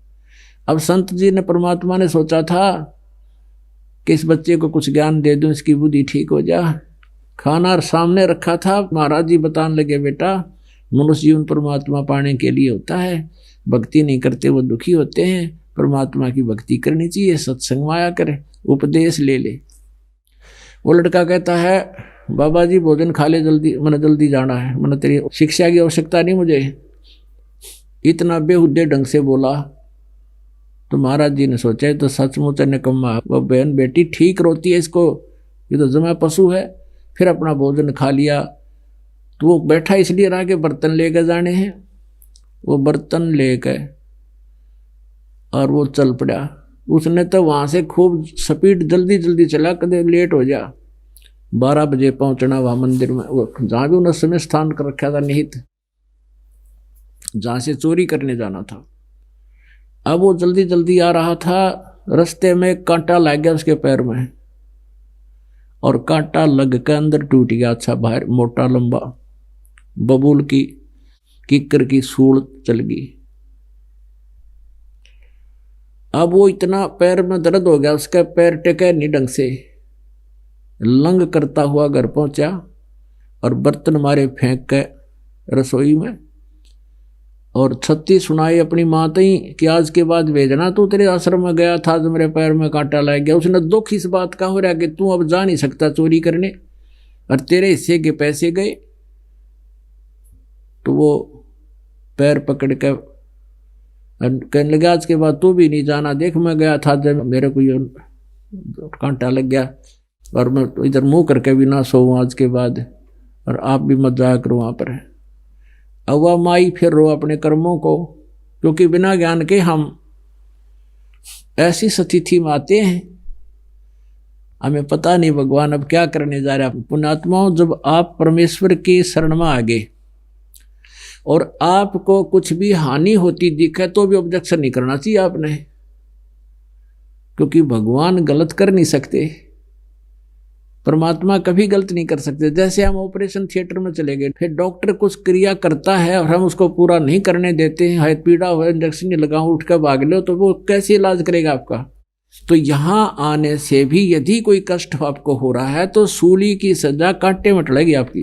अब संत जी ने, परमात्मा ने सोचा था कि इस बच्चे को कुछ ज्ञान दे दूं, इसकी बुद्धि ठीक हो जा। खाना सामने रखा था, महाराज जी बताने लगे बेटा मनुष्य जीवन परमात्मा पाने के लिए होता है, भक्ति नहीं करते वो दुखी होते हैं, परमात्मा की भक्ति करनी चाहिए, सत्संग में आया करे, उपदेश ले ले। वो लड़का कहता है बाबा जी भोजन खा ले जल्दी, मैंने जल्दी जाना है, मैंने तेरी शिक्षा की आवश्यकता नहीं मुझे। इतना बेहुदे ढंग से बोला तो महाराज जी ने सोचा तो सचमुच निकम्मा, वो बहन बेटी ठीक रोती है, इसको ये तो जमा पशु है। फिर अपना भोजन खा लिया। तो वो बैठा इसलिए रहा कि बर्तन लेकर जाने हैं, वो बर्तन लेकर और वो चल पड़ा। उसने तो वहाँ से खूब स्पीड जल्दी जल्दी चला, कदे लेट हो जा। 12 बजे पहुँचना वहाँ मंदिर में, वो जहाँ भी उन्होंने समय स्थान कर रखा था निहित, जहाँ से चोरी करने जाना था। अब वो जल्दी जल्दी आ रहा था, रास्ते में कांटा लग गया उसके पैर में, और कांटा लग के अंदर टूट गया। अच्छा बाहर मोटा लंबा बबूल की किक्कर की सूल चल गई। अब वो इतना पैर में दर्द हो गया, उसका पैर टेके नहीं ढंग से, लंग करता हुआ घर पहुंचा और बर्तन मारे फेंक के रसोई में, और छत्ती सुनाई अपनी माँ तई कि आज के बाद भेजना, तू तेरे आश्रम में गया था तो मेरे पैर में कांटा लग गया। उसने दुख इस बात का हो रहा कि तू अब जा नहीं सकता चोरी करने, और तेरे हिस्से के पैसे गए। तो वो पैर पकड़ के कहने लगा आज के बाद तू भी नहीं जाना, देख मैं गया था जब मेरे को ये कांटा लग गया, और मैं इधर मुंह करके भी ना सोऊं आज के बाद, और आप भी मत जाया करो वहाँ पर। अब वह माई फिर रो अपने कर्मों को, क्योंकि बिना ज्ञान के हम ऐसी स्थिति में आते हैं, हमें पता नहीं भगवान अब क्या करने जा रहा है। पुण्यात्माओं, जब आप परमेश्वर की शरण में आ गए और आपको कुछ भी हानि होती दिखे तो भी ऑब्जेक्शन नहीं करना चाहिए आपने, क्योंकि भगवान गलत कर नहीं सकते, परमात्मा कभी गलत नहीं कर सकते। जैसे हम ऑपरेशन थिएटर में चले गए, फिर डॉक्टर कुछ क्रिया करता है और हम उसको पूरा नहीं करने देते हैं, है पीड़ा हो, इंजेक्शन नहीं लगाओ, उठ कर भाग लो, तो वो कैसे इलाज करेगा आपका। तो यहाँ आने से भी यदि कोई कष्ट आपको हो रहा है तो सूली की सजा कांटे में टलेगी आपकी,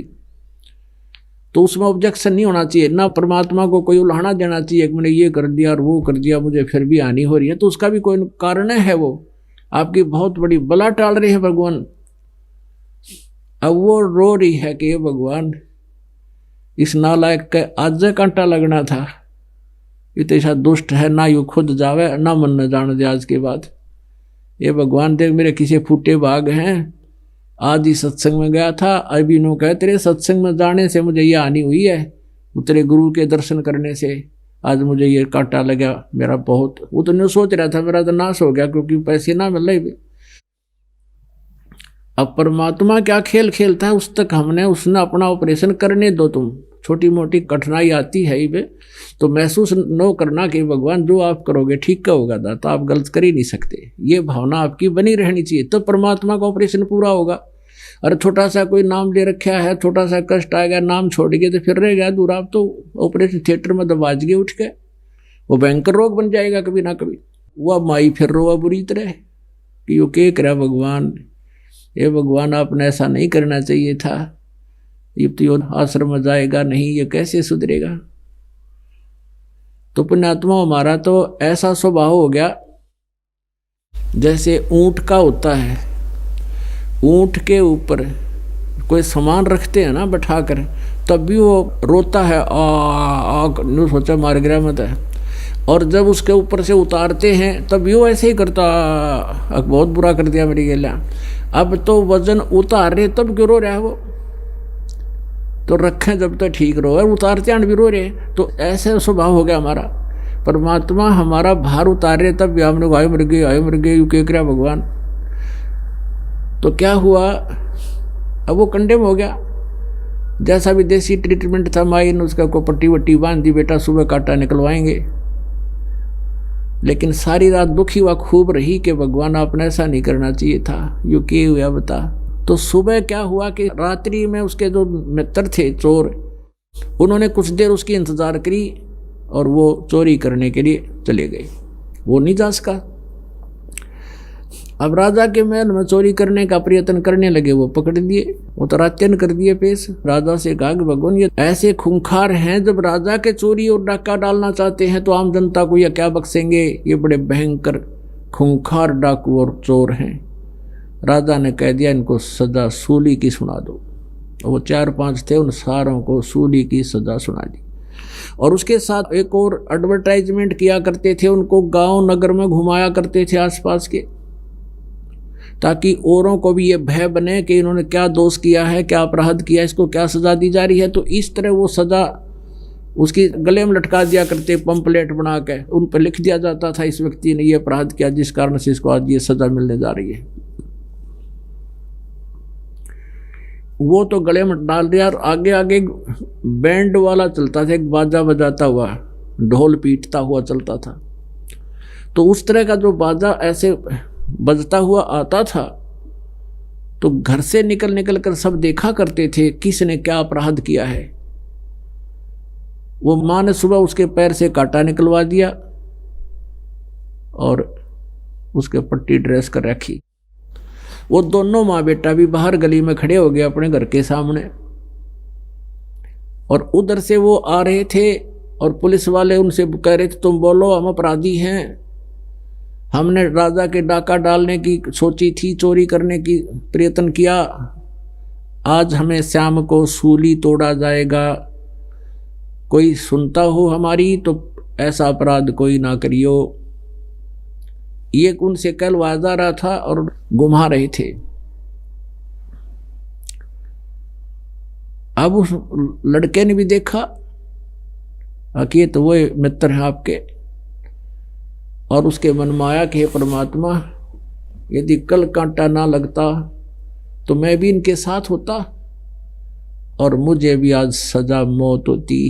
तो उसमें ऑब्जेक्शन नहीं होना चाहिए। ना परमात्मा को कोई उल्हाना देना चाहिए कि मैंने ये कर दिया और वो कर दिया, मुझे फिर भी हानि हो रही है, तो उसका भी कोई कारण है, वो आपकी बहुत बड़ी बला टाल रही है भगवान। अब वो रो रही है कि भगवान इस नालायक का आज कांटा लगना था, ये तो ऐसा दुष्ट है, ना यू खुद जावे ना मन न जान दे आज के बाद। ये भगवान देख मेरे किसी फूटे भाग हैं, आज ही सत्संग में गया था, अभी नो कह तेरे सत्संग में जाने से मुझे ये हानि हुई है, तेरे गुरु के दर्शन करने से, आज मुझे ये कांटा लगा, मेरा बहुत, वो तो नहीं सोच रहा था मेरा तो नाश हो गया क्योंकि पैसे ना मिल रहे। अब परमात्मा क्या खेल खेलता है उस तक हमने, उसने अपना ऑपरेशन करने दो। तुम छोटी मोटी कठिनाई आती है ही तो महसूस न करना कि भगवान जो आप करोगे ठीक का होगा, दाता आप गलत कर ही नहीं सकते, ये भावना आपकी बनी रहनी चाहिए, तो परमात्मा का ऑपरेशन पूरा होगा। अरे छोटा सा कोई नाम ले रखा है, छोटा सा कष्ट आ गया, नाम छोड़ गए तो फिर रह गया दूर, आप तो ऑपरेशन थिएटर में दबाज गए उठ के, वो भयंकर रोग बन जाएगा कभी ना कभी। वह माई फिर रोआ बुरी तरह कि वो के करा भगवान, ये भगवान आपने ऐसा नहीं करना चाहिए था, ये तो आश्रम में जाएगा नहीं, ये कैसे सुधरेगा। तो पुण्यात्मा हमारा तो ऐसा स्वभाव हो गया जैसे ऊंट का होता है, ऊंट के ऊपर कोई सामान रखते हैं ना बैठा कर, तब भी वो रोता है, न्यू सोचा मार गिरा मत है, और जब उसके ऊपर से उतारते हैं तब भी वो ऐसे ही करता, बहुत बुरा कर दिया मेरी गेला। अब तो वजन उतार रहे तब क्यों रो रहा है वो, तो रखें जब तक ठीक रहो, और उतारते हैं भी रो रहे, तो ऐसे स्वभाव हो गया हमारा। परमात्मा हमारा भार उतार रहे तब भी हमने आए मर गए, आए मर गए, क्यों कह भगवान। तो क्या हुआ, अब वो कंडेम हो गया। जैसा भी देसी ट्रीटमेंट था, माई ने उसका को पट्टी वट्टी बांध दी, बेटा सुबह कांटा निकलवाएंगे। लेकिन सारी रात दुखी हुआ खूब रही कि भगवान आपने ऐसा नहीं करना चाहिए था, यू के हुआ बता। तो सुबह क्या हुआ कि रात्रि में उसके जो मित्र थे चोर, उन्होंने कुछ देर उसकी इंतजार करी और वो चोरी करने के लिए चले गए, वो नहीं जा सका। अब राजा के महल में चोरी करने का प्रयत्न करने लगे, वो पकड़ लिए, वो तो रात्यन कर दिए पेश। राजा से कहा कि भगवान ये ऐसे खूंखार हैं, जब राजा के चोरी और डाका डालना चाहते हैं तो आम जनता को ये क्या बख्शेंगे, ये बड़े भयंकर खूंखार डाकू और चोर हैं। राजा ने कह दिया इनको सजा सूली की सुना दो। वो 4-5 थे, उन सारों को सूली की सजा सुना दी। और उसके साथ एक और एडवर्टाइजमेंट किया करते थे, उनको गांव नगर में घुमाया करते थे आसपास के, ताकि औरों को भी ये भय बने कि इन्होंने क्या दोष किया है, क्या अपराध किया, इसको क्या सजा दी जा रही है। तो इस तरह वो सजा उसकी गले में लटका दिया करते, पंपलेट बना के उन पर लिख दिया जाता था इस व्यक्ति ने ये अपराध किया जिस कारण से इसको आज ये सजा मिलने जा रही है। वो तो गले में डाल दिया, और आगे आगे बैंड वाला चलता था, एक बाजा बजाता हुआ, ढोल पीटता हुआ चलता था। तो उस तरह का जो बाजा ऐसे बजता हुआ आता था, तो घर से निकल कर सब देखा करते थे किसने क्या अपराध किया है। वो माँ ने सुबह उसके पैर से कांटा निकलवा दिया और उसके पट्टी ड्रेस कर रखी। वो दोनों माँ बेटा भी बाहर गली में खड़े हो गए अपने घर के सामने, और उधर से वो आ रहे थे और पुलिस वाले उनसे कह रहे थे तुम बोलो, हम अपराधी हैं, हमने राजा के डाका डालने की सोची थी, चोरी करने की प्रयत्न किया, आज हमें शाम को सूली तोड़ा जाएगा, कोई सुनता हो हमारी तो ऐसा अपराध कोई ना करियो। ये उनसे कहलवाया जा रहा था और घुमा रहे थे। अब उस लड़के ने भी देखा कि तो वो मित्र हैं आपके, और उसके मन में आया कि हे परमात्मा, यदि कल कांटा ना लगता तो मैं भी इनके साथ होता और मुझे भी आज सजा मौत होती।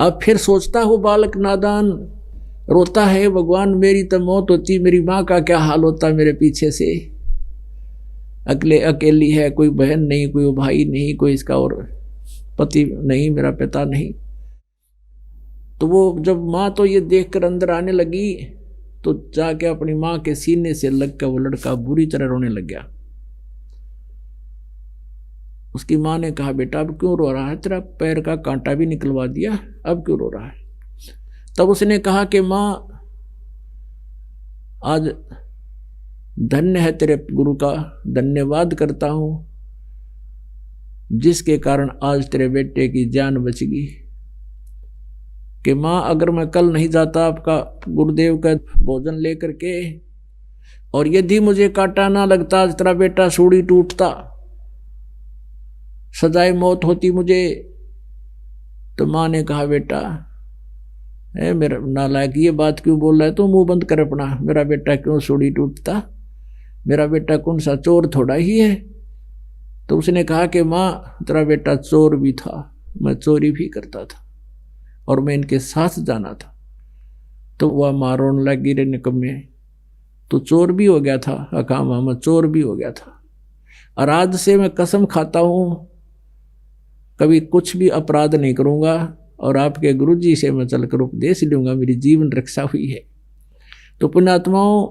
अब फिर सोचता हो बालक नादान, रोता है भगवान मेरी तो मौत होती, मेरी माँ का क्या हाल होता मेरे पीछे से, अकेली है, कोई बहन नहीं, कोई भाई नहीं, कोई इसका और पति नहीं, मेरा पिता नहीं। तो वो जब माँ तो ये देखकर अंदर आने लगी तो जाके अपनी माँ के सीने से लगकर वो लड़का बुरी तरह रोने लग गया। उसकी माँ ने कहा बेटा अब क्यों रो रहा है, तेरा पैर का कांटा भी निकलवा दिया, अब क्यों रो रहा है। तब उसने कहा कि माँ आज धन्य है तेरे गुरु का, धन्यवाद करता हूँ जिसके कारण आज तेरे बेटे की जान बच गई। कि माँ अगर मैं कल नहीं जाता आपका गुरुदेव का भोजन लेकर के, और यदि मुझे कांटा ना लगता आज तेरा बेटा सूढ़ी टूटता, सजाए मौत होती मुझे। तो माँ ने कहा बेटा मेरा नालायक ये बात क्यों बोल रहा है, तो मुंह बंद कर अपना, मेरा बेटा क्यों सूढ़ी टूटता, मेरा बेटा कौन सा चोर थोड़ा ही है। तो उसने कहा कि माँ तेरा बेटा चोर भी था, मैं चोरी भी करता था और मैं इनके साथ जाना था। तो वह माँ रोने लगी, रे निकम्मे तो चोर भी हो गया था। कहा माँ मैं चोर भी हो गया था, और आज से मैं कसम खाता हूँ कभी कुछ भी अपराध नहीं करूँगा, और आपके गुरुजी से मैं चलकर उपदेश लूँगा, मेरी जीवन रक्षा हुई है। तो पुण्यात्माओं,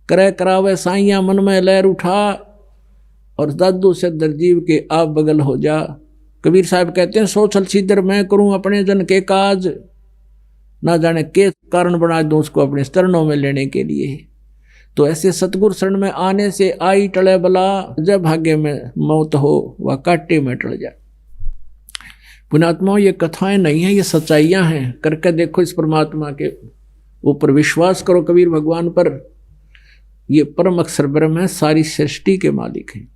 करे करावे साइया मन में लहर उठा, और दादू से दरजीव के आप बगल हो जा। कबीर साहब कहते हैं सो छल सीधर मैं करूं अपने जन के काज, ना जाने के कारण बना दूं उसको अपने चरणों में लेने के लिए। तो ऐसे सतगुरु शरण में आने से आई टले बला, जब भाग्य में मौत हो वह काटे में टल जाए। पुण्यात्माओं, ये कथाएं नहीं है, ये सच्चाइयां हैं। करके देखो इस परमात्मा के ऊपर विश्वास करो, कबीर भगवान पर। ये परम अक्षर ब्रह्म है, सारी सृष्टि के मालिक हैं।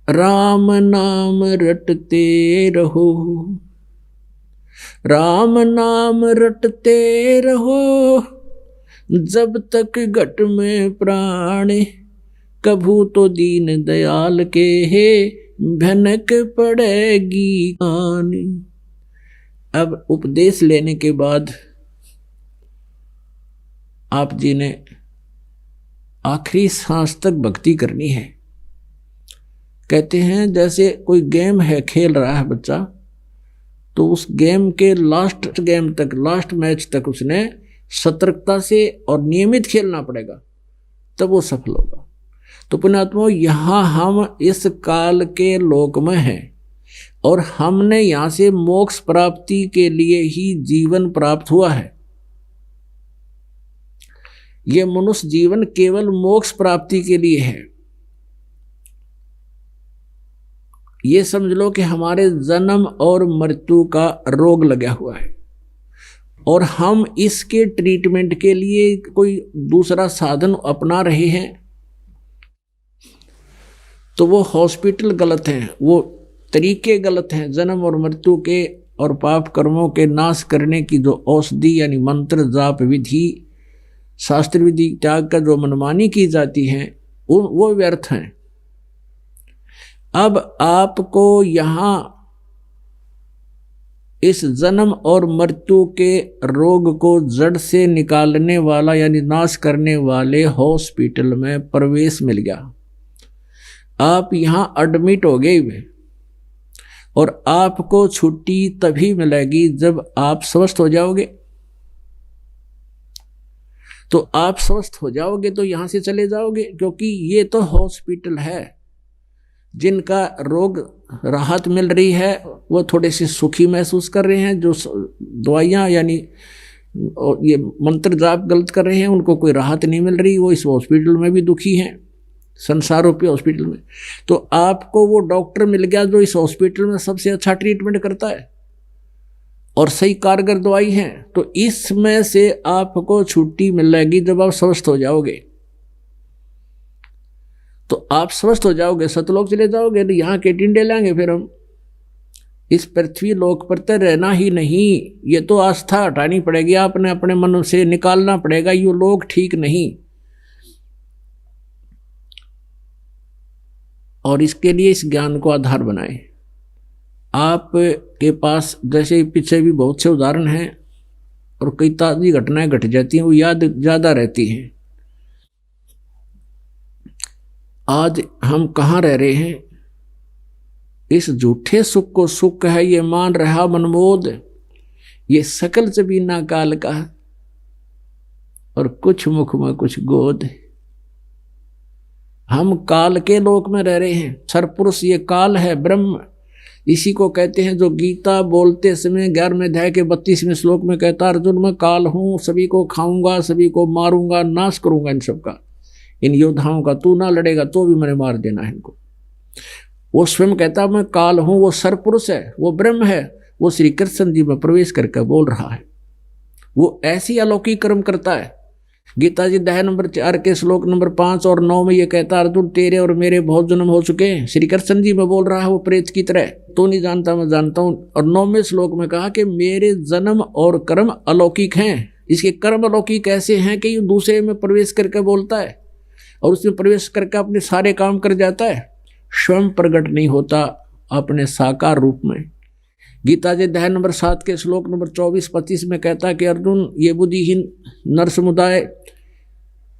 राम नाम रटते रहो, राम नाम रटते रहो, जब तक घट में प्राण, कभू तो दीन दयाल के है भनक पड़ेगी कान। अब उपदेश लेने के बाद आप जी ने आखिरी सांस तक भक्ति करनी है। कहते हैं जैसे कोई गेम है, खेल रहा है बच्चा, तो उस गेम के लास्ट गेम तक, लास्ट मैच तक उसने सतर्कता से और नियमित खेलना पड़ेगा, तब वो सफल होगा। तो पुण्यात्माओं, यहाँ हम इस काल के लोक में हैं और हमने यहाँ से मोक्ष प्राप्ति के लिए ही जीवन प्राप्त हुआ है। ये मनुष्य जीवन केवल मोक्ष प्राप्ति के लिए है। ये समझ लो कि हमारे जन्म और मृत्यु का रोग लगा हुआ है और हम इसके ट्रीटमेंट के लिए कोई दूसरा साधन अपना रहे हैं, तो वो हॉस्पिटल गलत हैं, वो तरीके गलत हैं। जन्म और मृत्यु के और पाप कर्मों के नाश करने की जो औषधि यानी मंत्र जाप विधि, शास्त्र विधि त्याग का जो मनमानी की जाती है, वो व्यर्थ हैं। अब आपको यहाँ इस जन्म और मृत्यु के रोग को जड़ से निकालने वाला यानी नाश करने वाले हॉस्पिटल में प्रवेश मिल गया। आप यहाँ एडमिट हो गए और आपको छुट्टी तभी मिलेगी जब आप स्वस्थ हो जाओगे। तो आप स्वस्थ हो जाओगे तो यहाँ से चले जाओगे, क्योंकि ये तो हॉस्पिटल है। जिनका रोग राहत मिल रही है वो थोड़े से सुखी महसूस कर रहे हैं, जो दवाइयाँ यानी ये मंत्र जाप गलत कर रहे हैं उनको कोई राहत नहीं मिल रही, वो इस हॉस्पिटल में भी दुखी हैं, संसार रूपी हॉस्पिटल में। तो आपको वो डॉक्टर मिल गया जो इस हॉस्पिटल में सबसे अच्छा ट्रीटमेंट करता है और सही कारगर दवाई है। तो इसमें से आपको छुट्टी मिलेगी जब आप स्वस्थ हो जाओगे। तो आप स्वस्थ हो जाओगे, सतलोक चले जाओगे, तो यहाँ के टिंडे लाएंगे फिर हम। इस पृथ्वी लोक पर तो रहना ही नहीं, ये तो आस्था हटानी पड़ेगी, आपने अपने मन से निकालना पड़ेगा, ये लोग ठीक नहीं। और इसके लिए इस ज्ञान को आधार बनाएं। आपके पास जैसे पीछे भी बहुत से उदाहरण हैं और कई ताज़ी घटनाएं घट जाती हैं, वो याद ज़्यादा रहती हैं। आज हम कहाँ रह रहे हैं? इस झूठे सुख को सुख है ये मान रहा मनमोद, ये सकल जबीना काल का और कुछ मुख में कुछ गोद। हम काल के लोक में रह रहे हैं। सरपुरुष ये काल है, ब्रह्म इसी को कहते हैं, जो गीता बोलते समय 11वें अध्याय के 32वें श्लोक में कहता, अर्जुन मैं काल हूँ, सभी को खाऊंगा, सभी को मारूंगा, नाश करूंगा इन सबका, इन योद्धाओं का। तू ना लड़ेगा तो भी मैंने मार देना है इनको। वो स्वयं कहता मैं काल हूँ, वो सरपुरुष है, वो ब्रह्म है, वो श्री कृष्ण जी में प्रवेश करके बोल रहा है। वो ऐसी अलौकिक कर्म करता है गीता जी अध्याय नंबर 4 के श्लोक नंबर 5 और 9 में ये कहता, अर्जुन तेरे और मेरे बहुत जन्म हो चुके हैं। श्री कृष्ण जी में बोल रहा है वो प्रेत की तरह, तो नहीं जानता मैं जानता हूं। और 9वें श्लोक में कहा कि मेरे जन्म और कर्म अलौकिक हैं। इसके कर्म अलौकिक ऐसे हैं कि ये दूसरे में प्रवेश करके बोलता है और उसमें प्रवेश करके अपने सारे काम कर जाता है, स्वयं प्रकट नहीं होता अपने साकार रूप में। गीता जी अध्याय नंबर 7 के श्लोक नंबर 24-25 में कहता है कि अर्जुन ये बुद्धिहीन नर समुदाय,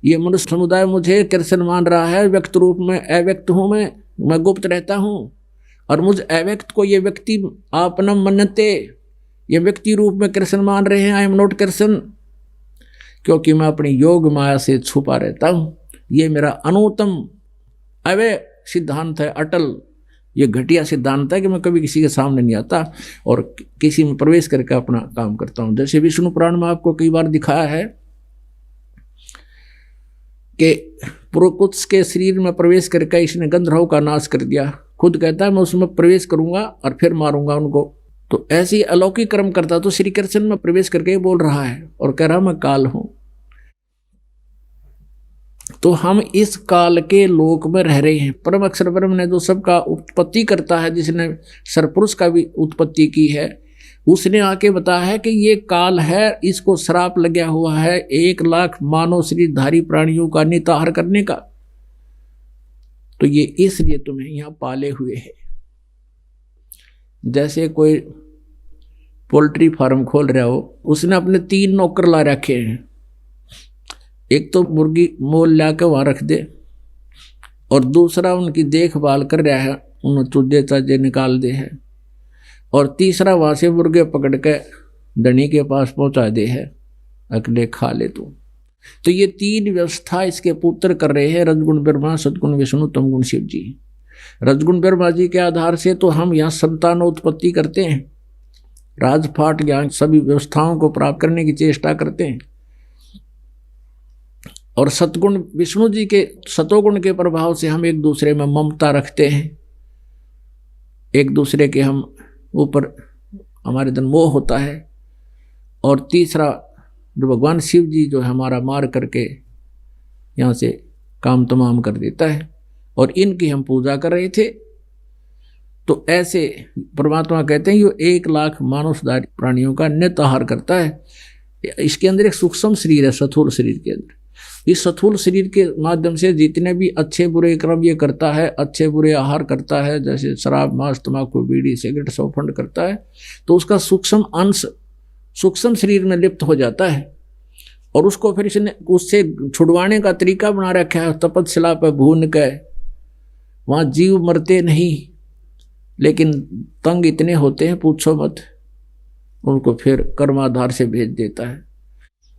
ये मनुष्य समुदाय मुझे कृष्ण मान रहा है, व्यक्त रूप में अव्यक्त हूँ, मैं गुप्त रहता हूँ और मुझ अव्यक्त को ये व्यक्ति आपनम मन्यते, ये व्यक्ति रूप में कृष्ण मान रहे हैं। आई एम नॉट कृष्ण, क्योंकि मैं अपनी योग माया से छुपा रहता हूँ। ये मेरा अनुत्तम अवय सिद्धांत है, अटल, ये घटिया सिद्धांत है कि मैं कभी किसी के सामने नहीं आता और किसी में प्रवेश करके अपना काम करता हूँ। जैसे विष्णु पुराण में आपको कई बार दिखाया है कि पुरुकुत्स के शरीर में प्रवेश करके इसने गंधर्व का नाश कर दिया, खुद कहता है मैं उसमें प्रवेश करूंगा और फिर मारूंगा उनको। तो ऐसी अलौकिक कर्म करता तो श्री कृष्ण में प्रवेश करके बोल रहा है और कह रहा मैं काल हूं। तो हम इस काल के लोक में रह रहे हैं। परम अक्षर ब्रह्म ने जो सबका उत्पत्ति करता है, जिसने सरपुरुष का भी उत्पत्ति की है, उसने आके बताया है कि ये काल है, इसको श्राप लगा हुआ है 1 लाख मानव शरीरधारी प्राणियों का निताहार करने का। तो ये इसलिए तुम्हें यहां पाले हुए है। जैसे कोई पोल्ट्री फार्म खोल रहा हो, उसने अपने 3 नौकर ला रखे हैं, एक तो मुर्गी मोल ला के वहां रख दे और दूसरा उनकी देखभाल कर रहा है, उन्हें चूजे चाजे निकाल दे है, और तीसरा वहां से मुर्गे पकड़ के धनी के पास पहुंचा दे है, अकेले खा ले तू। तो ये 3 व्यवस्था इसके पुत्र कर रहे हैं, रजगुण ब्रह्मा, सदगुण विष्णु, तमगुण शिव जी। रजगुण ब्रह्मा जी के आधार से तो हम यहाँ संतानोत्पत्ति करते हैं, राजपाट ज्ञान सभी व्यवस्थाओं को प्राप्त करने की चेष्टा करते हैं। और सतगुण विष्णु जी के सतोगुण के प्रभाव से हम एक दूसरे में ममता रखते हैं, एक दूसरे के हम ऊपर हमारे दिन मोह होता है। और तीसरा जो भगवान शिव जी जो हमारा मार करके यहाँ से काम तमाम कर देता है, और इनकी हम पूजा कर रहे थे। तो ऐसे परमात्मा कहते हैं ये 1 लाख मानवधारी प्राणियों का निताहार करता है। इसके अंदर एक सूक्ष्म शरीर है, स्थूल शरीर के अंदर। इस स्थूल शरीर के माध्यम से जितने भी अच्छे बुरे कर्म ये करता है, अच्छे बुरे आहार करता है, जैसे शराब मांस तंबाकू बीड़ी सिगरेट सौफंड करता है, तो उसका सूक्ष्म अंश सूक्ष्म शरीर में लिप्त हो जाता है। और उसको फिर इसने उससे छुड़वाने का तरीका बना रखा है, तपस्या पर भून के, वहाँ जीव मरते नहीं लेकिन तंग इतने होते हैं पूछो मत, उनको फिर कर्माधार से भेज देता है।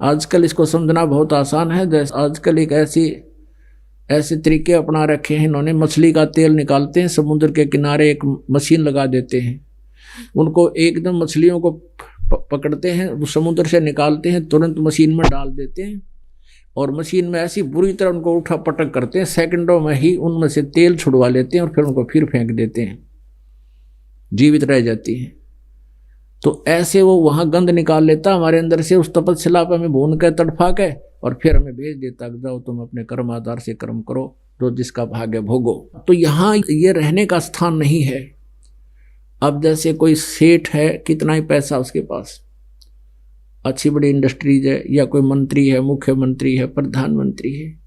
आजकल इसको समझना बहुत आसान है। जैसे आजकल एक ऐसे तरीके अपना रखे हैं इन्होंने, मछली का तेल निकालते हैं, समुद्र के किनारे एक मशीन लगा देते हैं, उनको एकदम मछलियों को पकड़ते हैं, समुद्र से निकालते हैं, तुरंत मशीन में डाल देते हैं और मशीन में ऐसी बुरी तरह उनको उठा पटक करते हैं, सेकंडों में ही उनमें से तेल छुड़वा लेते हैं और फिर उनको फिर फेंक देते हैं, जीवित रह जाती है। तो ऐसे वो वहाँ गंद निकाल लेता हमारे अंदर से, उस तपस्या पे हमें भून के तड़फा के और फिर हमें भेज देता, जाओ तुम अपने कर्म आधार से कर्म करो, जो जिसका भाग्य भोगो। तो यहाँ ये रहने का स्थान नहीं है। अब जैसे कोई सेठ है, कितना ही पैसा उसके पास, अच्छी बड़ी इंडस्ट्रीज है, या कोई मंत्री है, मुख्यमंत्री है, प्रधानमंत्री है,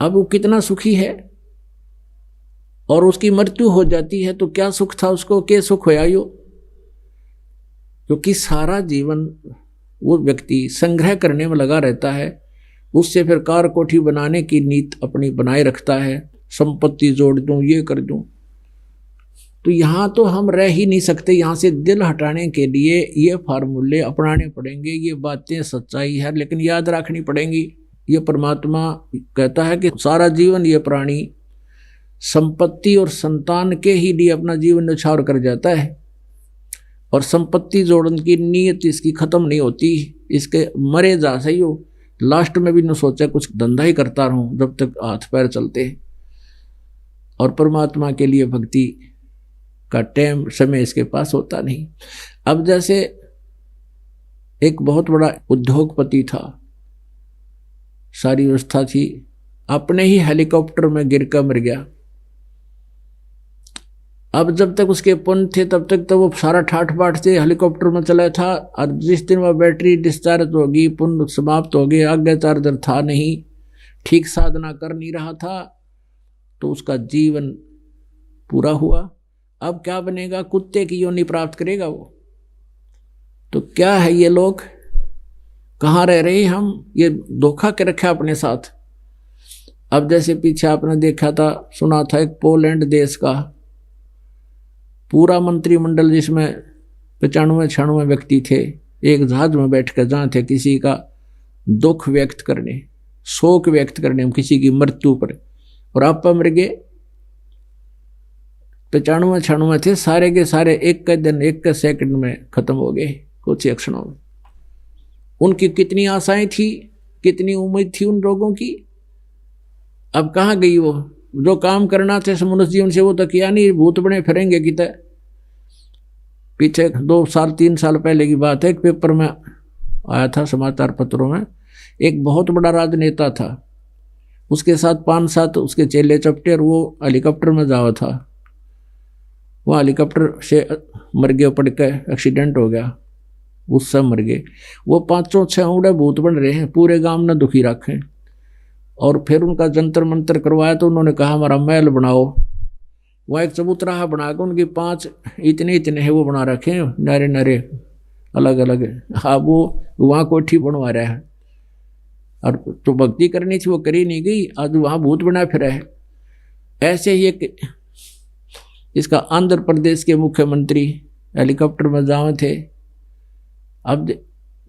अब वो कितना सुखी है और उसकी मृत्यु हो जाती है तो क्या सुख था उसको, क्या सुख होया यो? क्योंकि सारा जीवन वो व्यक्ति संग्रह करने में लगा रहता है, उससे फिर कार कोठी बनाने की नीत अपनी बनाए रखता है, संपत्ति जोड़ दूं, ये कर दूं। तो यहाँ तो हम रह ही नहीं सकते। यहाँ से दिल हटाने के लिए ये फार्मूले अपनाने पड़ेंगे। ये बातें सच्चाई है लेकिन याद रखनी पड़ेंगी। ये परमात्मा कहता है कि सारा जीवन ये प्राणी संपत्ति और संतान के ही लिए अपना जीवन न्यौछावर कर जाता है, और संपत्ति जोड़ने की नीयत इसकी खत्म नहीं होती। इसके मरे जा सही हो, लास्ट में भी न सोचा कुछ धंधा ही करता रहूं जब तक हाथ पैर चलते हैं, और परमात्मा के लिए भक्ति का टाइम समय इसके पास होता नहीं। अब जैसे एक बहुत बड़ा उद्योगपति था, सारी व्यवस्था थी, अपने ही हेलीकॉप्टर में गिर कर मर गया। अब जब तक उसके पुण्य थे तब तक तो वो सारा ठाठ बाट से हेलीकॉप्टर में चला था, और जिस दिन वह बैटरी डिस्चार्ज होगी, पुण्य समाप्त हो गया, आज्ञा चार्जर था नहीं, ठीक साधना कर नहीं रहा था, तो उसका जीवन पूरा हुआ। अब क्या बनेगा? कुत्ते की योनि प्राप्त करेगा वो। तो क्या है ये लोग, कहाँ रह रहे हैं हम? ये धोखा के रखा अपने साथ। अब जैसे पीछे आपने देखा था, सुना था, एक पोलैंड देश का पूरा मंत्रिमंडल जिसमें 95-96 व्यक्ति थे, एक जहाज में बैठ कर जहाँ थे किसी का दुख व्यक्त करने, शोक व्यक्त करने किसी की मृत्यु पर, और आप मर गए। 95-96 थे, सारे के सारे एक का दिन, एक का सेकंड में खत्म हो गए, कुछ ही क्षणों में। उनकी कितनी आशाएं थी, कितनी उम्मीद थी उन लोगों की, अब कहाँ गई वो? जो काम करना थे मनुष्य जीवन से वो तो किया नहीं, भूत बने फिरेंगे कितने। पीछे 2 साल 3 साल पहले की बात है, एक पेपर में आया था, समाचार पत्रों में, एक बहुत बड़ा राजनेता था, उसके साथ 5-7 उसके चेले चपटे, और वो हेलीकॉप्टर में जावा था। वो हेलीकॉप्टर से मर गए, पड़ के एक्सीडेंट हो गया, उससे मर गए। वो 5-6 उड़े भूत बन रहे हैं, पूरे गांव ने दुखी रखे। और फिर उनका जंतर मंतर करवाया तो उन्होंने कहा हमारा महल बनाओ। वह एक चबूतरा बनाकर उनकी 5 इतने है वो बना रखे हैं, नारे नारे अलग अलग। हाँ, वो वहाँ कोठी बनवा रहा है, और तो भक्ति करनी थी वो करी नहीं गई, आज वहाँ भूत बना फिर है। ऐसे ही एक इसका आंध्र प्रदेश के मुख्यमंत्री हेलीकॉप्टर में जाए थे। अब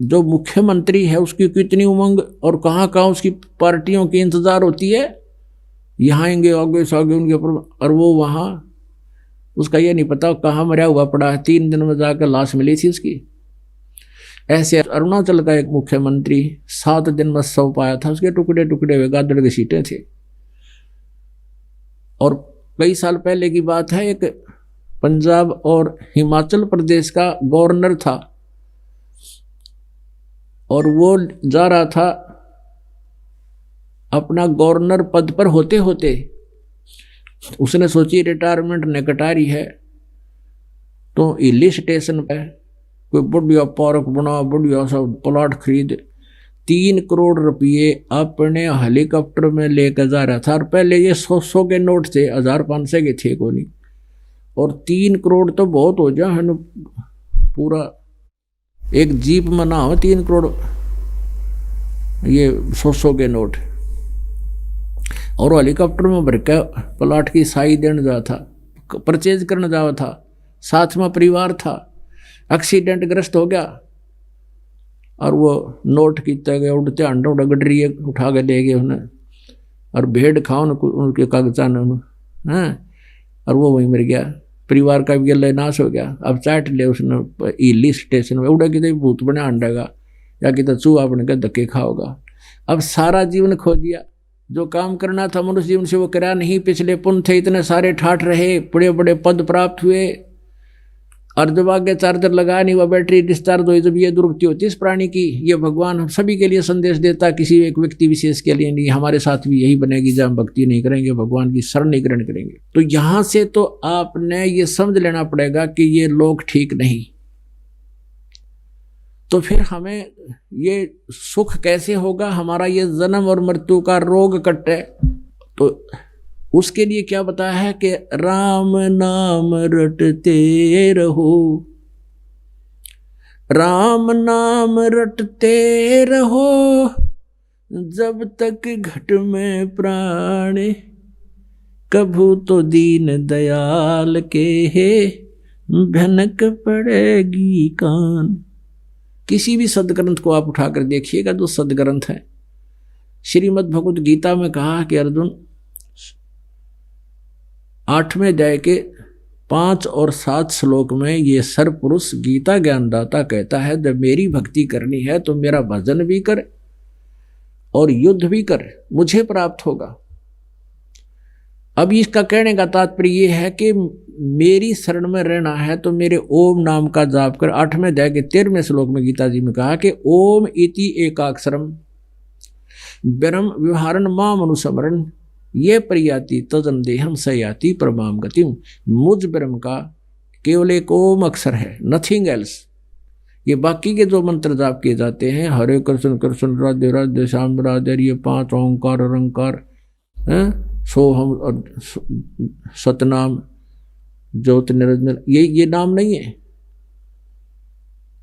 जो मुख्यमंत्री है उसकी कितनी उमंग, और कहाँ कहाँ उसकी पार्टियों की इंतजार होती है, यहाँ आएंगे आगे से आगे उनके ऊपर, और वो वहाँ उसका ये नहीं पता कहाँ मरा हुआ पड़ा है। 3 दिन में जाकर लाश मिली थी उसकी। ऐसे अरुणाचल का एक मुख्यमंत्री 7 दिन में शव पाया था, उसके टुकड़े टुकड़े हुए गादड़ के सीटे थे। और कई साल पहले की बात है, एक पंजाब और हिमाचल प्रदेश का गवर्नर था, और वो जा रहा था अपना गवर्नर पद पर होते होते, उसने सोची रिटायरमेंट निकट आ रही है, तो हिली स्टेशन पे कोई बढ़िया पार्क बना, बढ़िया सा प्लॉट खरीद, 3 करोड़ रुपये अपने हेलीकॉप्टर में लेकर जा रहा था। और पहले ये 100 के नोट थे, 1000-500 के थे को नहीं, और 3 करोड़ तो बहुत हो जा है, पूरा एक जीप में ना हो 3 करोड़ ये 100 के नोट। और हेलीकॉप्टर में भर के प्लाट की साई देने जा था, परचेज करने जा था, साथ में परिवार था। एक्सीडेंट ग्रस्त हो गया, और वो नोट कितना गया, उड़ते अंडा उड़ा गडरी उठा के ले गए उन्हें, और भेड़ खाओ उनके कागजा ने, हैं, और वो वहीं मर गया। परिवार का भी गला नाश हो गया। अब चाट ले उसने हिली स्टेशन में, उड़ा कितने भूत बने अंडेगा, या कितना चूहा बन के धक्के खाओगा। अब सारा जीवन खो दिया, जो काम करना था मनुष्य जीवन से वो करा नहीं। पिछले पुण्य थे इतने सारे ठाठ रहे, बड़े बड़े पद प्राप्त हुए, और जब आगे चार्जर लगा नहीं, वह बैटरी डिस्चार्ज हुई, जब ये दुर्गति होती है इस प्राणी की। ये भगवान हम सभी के लिए संदेश देता, किसी एक व्यक्ति विशेष के लिए नहीं। हमारे साथ भी यही बनेगी, जब हम भक्ति नहीं करेंगे, भगवान की शरण नहीं ग्रहण करेंगे। तो यहाँ से तो आपने ये समझ लेना पड़ेगा कि ये लोग ठीक नहीं। तो फिर हमें ये सुख कैसे होगा, हमारा ये जन्म और मृत्यु का रोग कटे। तो उसके लिए क्या बताया है कि राम नाम रटते रहो, राम नाम रटते रहो, जब तक घट में प्राण, कभू तो दीन दयाल के भनक पड़ेगी कान। किसी भी सदग्रंथ को आप उठाकर देखिएगा, जो सदग्रंथ है, श्रीमद् भगवद गीता में कहा कि अर्जुन 8वें अध्याय के 5 और 7 श्लोक में ये सर्वपुरुष गीता ज्ञानदाता कहता है, जब मेरी भक्ति करनी है तो मेरा भजन भी कर और युद्ध भी कर, मुझे प्राप्त होगा। अब इसका कहने का तात्पर्य यह है कि मेरी शरण में रहना है तो मेरे ओम नाम का जाप कर। 8वें अध्याय के 13वें श्लोक में गीता जी में कहा कि ओम इति एकाक्षरम, ब्रह्म व्यवहारण माम अनुस्मरण ये प्रयाति तदन देहम सयाति परमाम गतिम। मुझ ब्रह्म का केवल एक ओम अक्षर है, नथिंग एल्स। ये बाकी के जो मंत्र जाप किए जाते हैं, हरे कृष्ण कृष्ण राधे राधे श्याम राधे, ये 5 ओंकार अरंकार, सोहम और सतनाम ज्योत निरंजन, ये नाम नहीं है।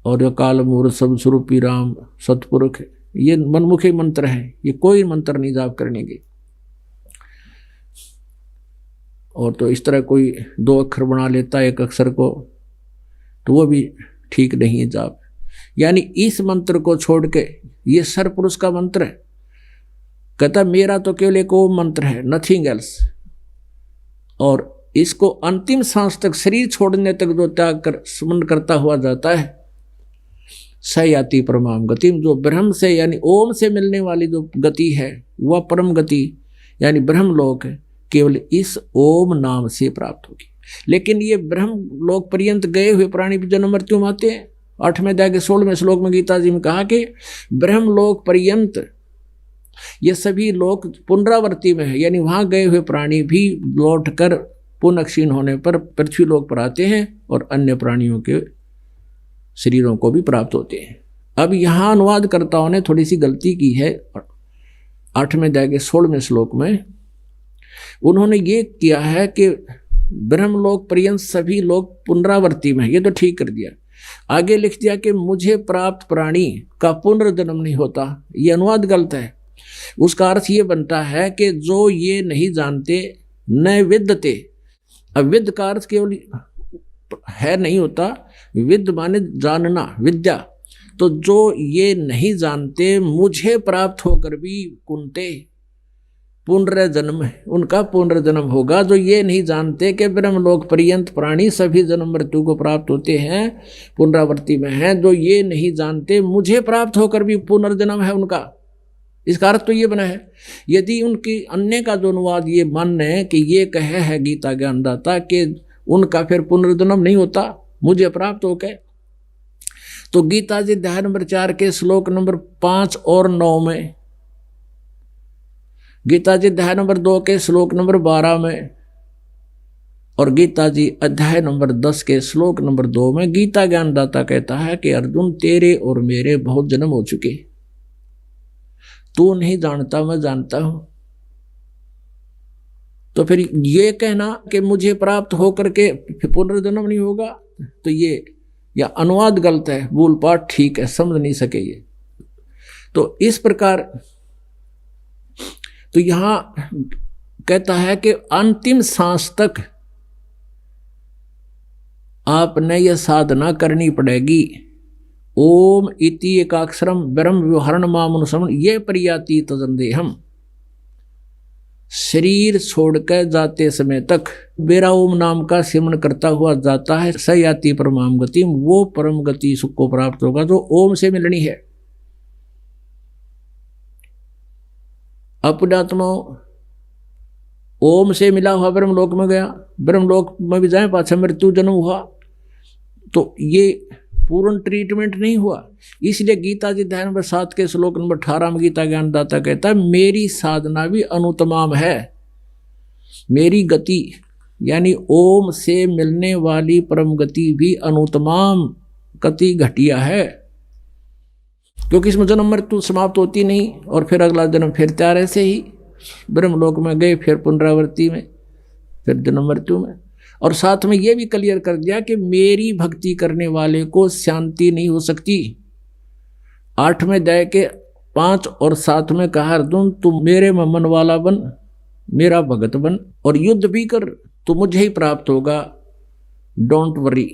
और काल मूर्त सब स्वरूपी राम सतपुरुष, ये मनमुखी मंत्र है, ये कोई मंत्र नहीं जाप करने के। और तो इस तरह कोई 2 अक्षर बना लेता है एक अक्षर को, तो वो भी ठीक नहीं है जाप। यानी इस मंत्र को छोड़ के, ये सरपुरुष का मंत्र है, कहता मेरा तो केवल एक ओम मंत्र है, नथिंग एल्स। और इसको अंतिम सांस तक, शरीर छोड़ने तक जो त्याग कर स्मरण करता हुआ जाता है, सयाति परमाम गति। जो ब्रह्म से यानी ओम से मिलने वाली जो गति है वह परम गति यानी ब्रह्म लोक है, केवल इस ओम नाम से प्राप्त होगी। लेकिन ये ब्रह्म लोक पर्यंत गए हुए प्राणी भी जन्म मृत्यु में आते हैं। 8वें अध्याय के 16वें श्लोक में गीता जी में कहा कि ब्रह्म लोक पर्यंत ये सभी लोक पुनरावर्ती में है, यानी वहां गए हुए प्राणी भी लौट कर पुनः क्षीण होने पर पृथ्वी लोक पर आते हैं और अन्य प्राणियों के शरीरों को भी प्राप्त होते हैं। अब यहाँ अनुवादकर्ताओं ने थोड़ी सी गलती की है। 8वें अध्याय के 16वें श्लोक में उन्होंने ये किया है कि ब्रह्मलोक पर्यंत सभी लोग पुनरावर्ती में, ये तो ठीक कर दिया। आगे लिख दिया कि मुझे प्राप्त प्राणी का पुनर्जन्म नहीं होता, ये अनुवाद गलत है। उसका अर्थ ये बनता है कि जो ये नहीं जानते न विद्यते। अब विद्य का अर्थ केवल है नहीं होता, विद्य माने जानना, विद्या। तो जो ये नहीं जानते मुझे प्राप्त होकर भी कुंते पुनर्जन्म, उनका पुनर्जन्म होगा। जो ये नहीं जानते कि ब्रह्मलोक पर्यंत प्राणी सभी जन्म मृत्यु को प्राप्त होते हैं, पुनरावृत्ति में हैं, जो ये नहीं जानते मुझे प्राप्त होकर भी पुनर्जन्म है उनका। इसका अर्थ तो ये बना है। यदि उनकी अन्य का जो अनुवाद ये मानने कि ये कहे है गीता ज्ञानदाता कि उनका फिर पुनर्जन्म नहीं होता, मुझे प्राप्त हो गए, तो गीता जी अध्याय नंबर 4 के श्लोक नंबर 5 और 9 में, गीता जी अध्याय नंबर 2 के श्लोक नंबर 12 में और गीता जी अध्याय नंबर 10 के श्लोक नंबर 2 में गीता ज्ञानदाता कहता है कि अर्जुन तेरे और मेरे बहुत जन्म हो चुके, तू नहीं जानता मैं जानता हूं। तो फिर ये कहना कि मुझे प्राप्त होकर के पुनर्जन्म नहीं होगा, तो ये या अनुवाद गलत है, मूल पाठ ठीक है, समझ नहीं सके ये। तो इस प्रकार तो यहां कहता है कि अंतिम सांस तक आपने यह साधना करनी पड़ेगी। ओम इति एकाक्षरम ब्रह्म व्यवहारण मामनुसमन ये प्रयाति तदंदेहम। शरीर छोड़कर जाते समय तक मेरा ओम नाम का सिमरण करता हुआ जाता है, सयाति परमाम गति, वो परम गति सुख को प्राप्त होगा जो ओम से मिलनी है। अपने आत्मा ओम से मिला हुआ ब्रह्मलोक में गया, ब्रह्मलोक में भी जाए पाछा मृत्यु जन्म हुआ, तो ये पूर्ण ट्रीटमेंट नहीं हुआ। इसलिए गीता जी अध्याय नंबर 7 के श्लोक नंबर 18 में गीता ज्ञानदाता कहता है मेरी साधना भी अनुतमाम है, मेरी गति यानी ओम से मिलने वाली परम गति भी अनुतमाम गति घटिया है, क्योंकि इसमें जन्म मृत्यु समाप्त होती नहीं और फिर अगला जन्म फिर तैयार ऐसे ही ब्रह्मलोक में गए, फिर पुनरावृत्ति में, फिर जन्म मृत्यु में। और साथ में ये भी क्लियर कर दिया कि मेरी भक्ति करने वाले को शांति नहीं हो सकती। 8वें अध्याय के 5 और 7 में कहा अर्जुन तुम मेरे मन वाला बन, मेरा भगत बन और युद्ध भी कर, तो मुझे ही प्राप्त होगा, डोंट वरी।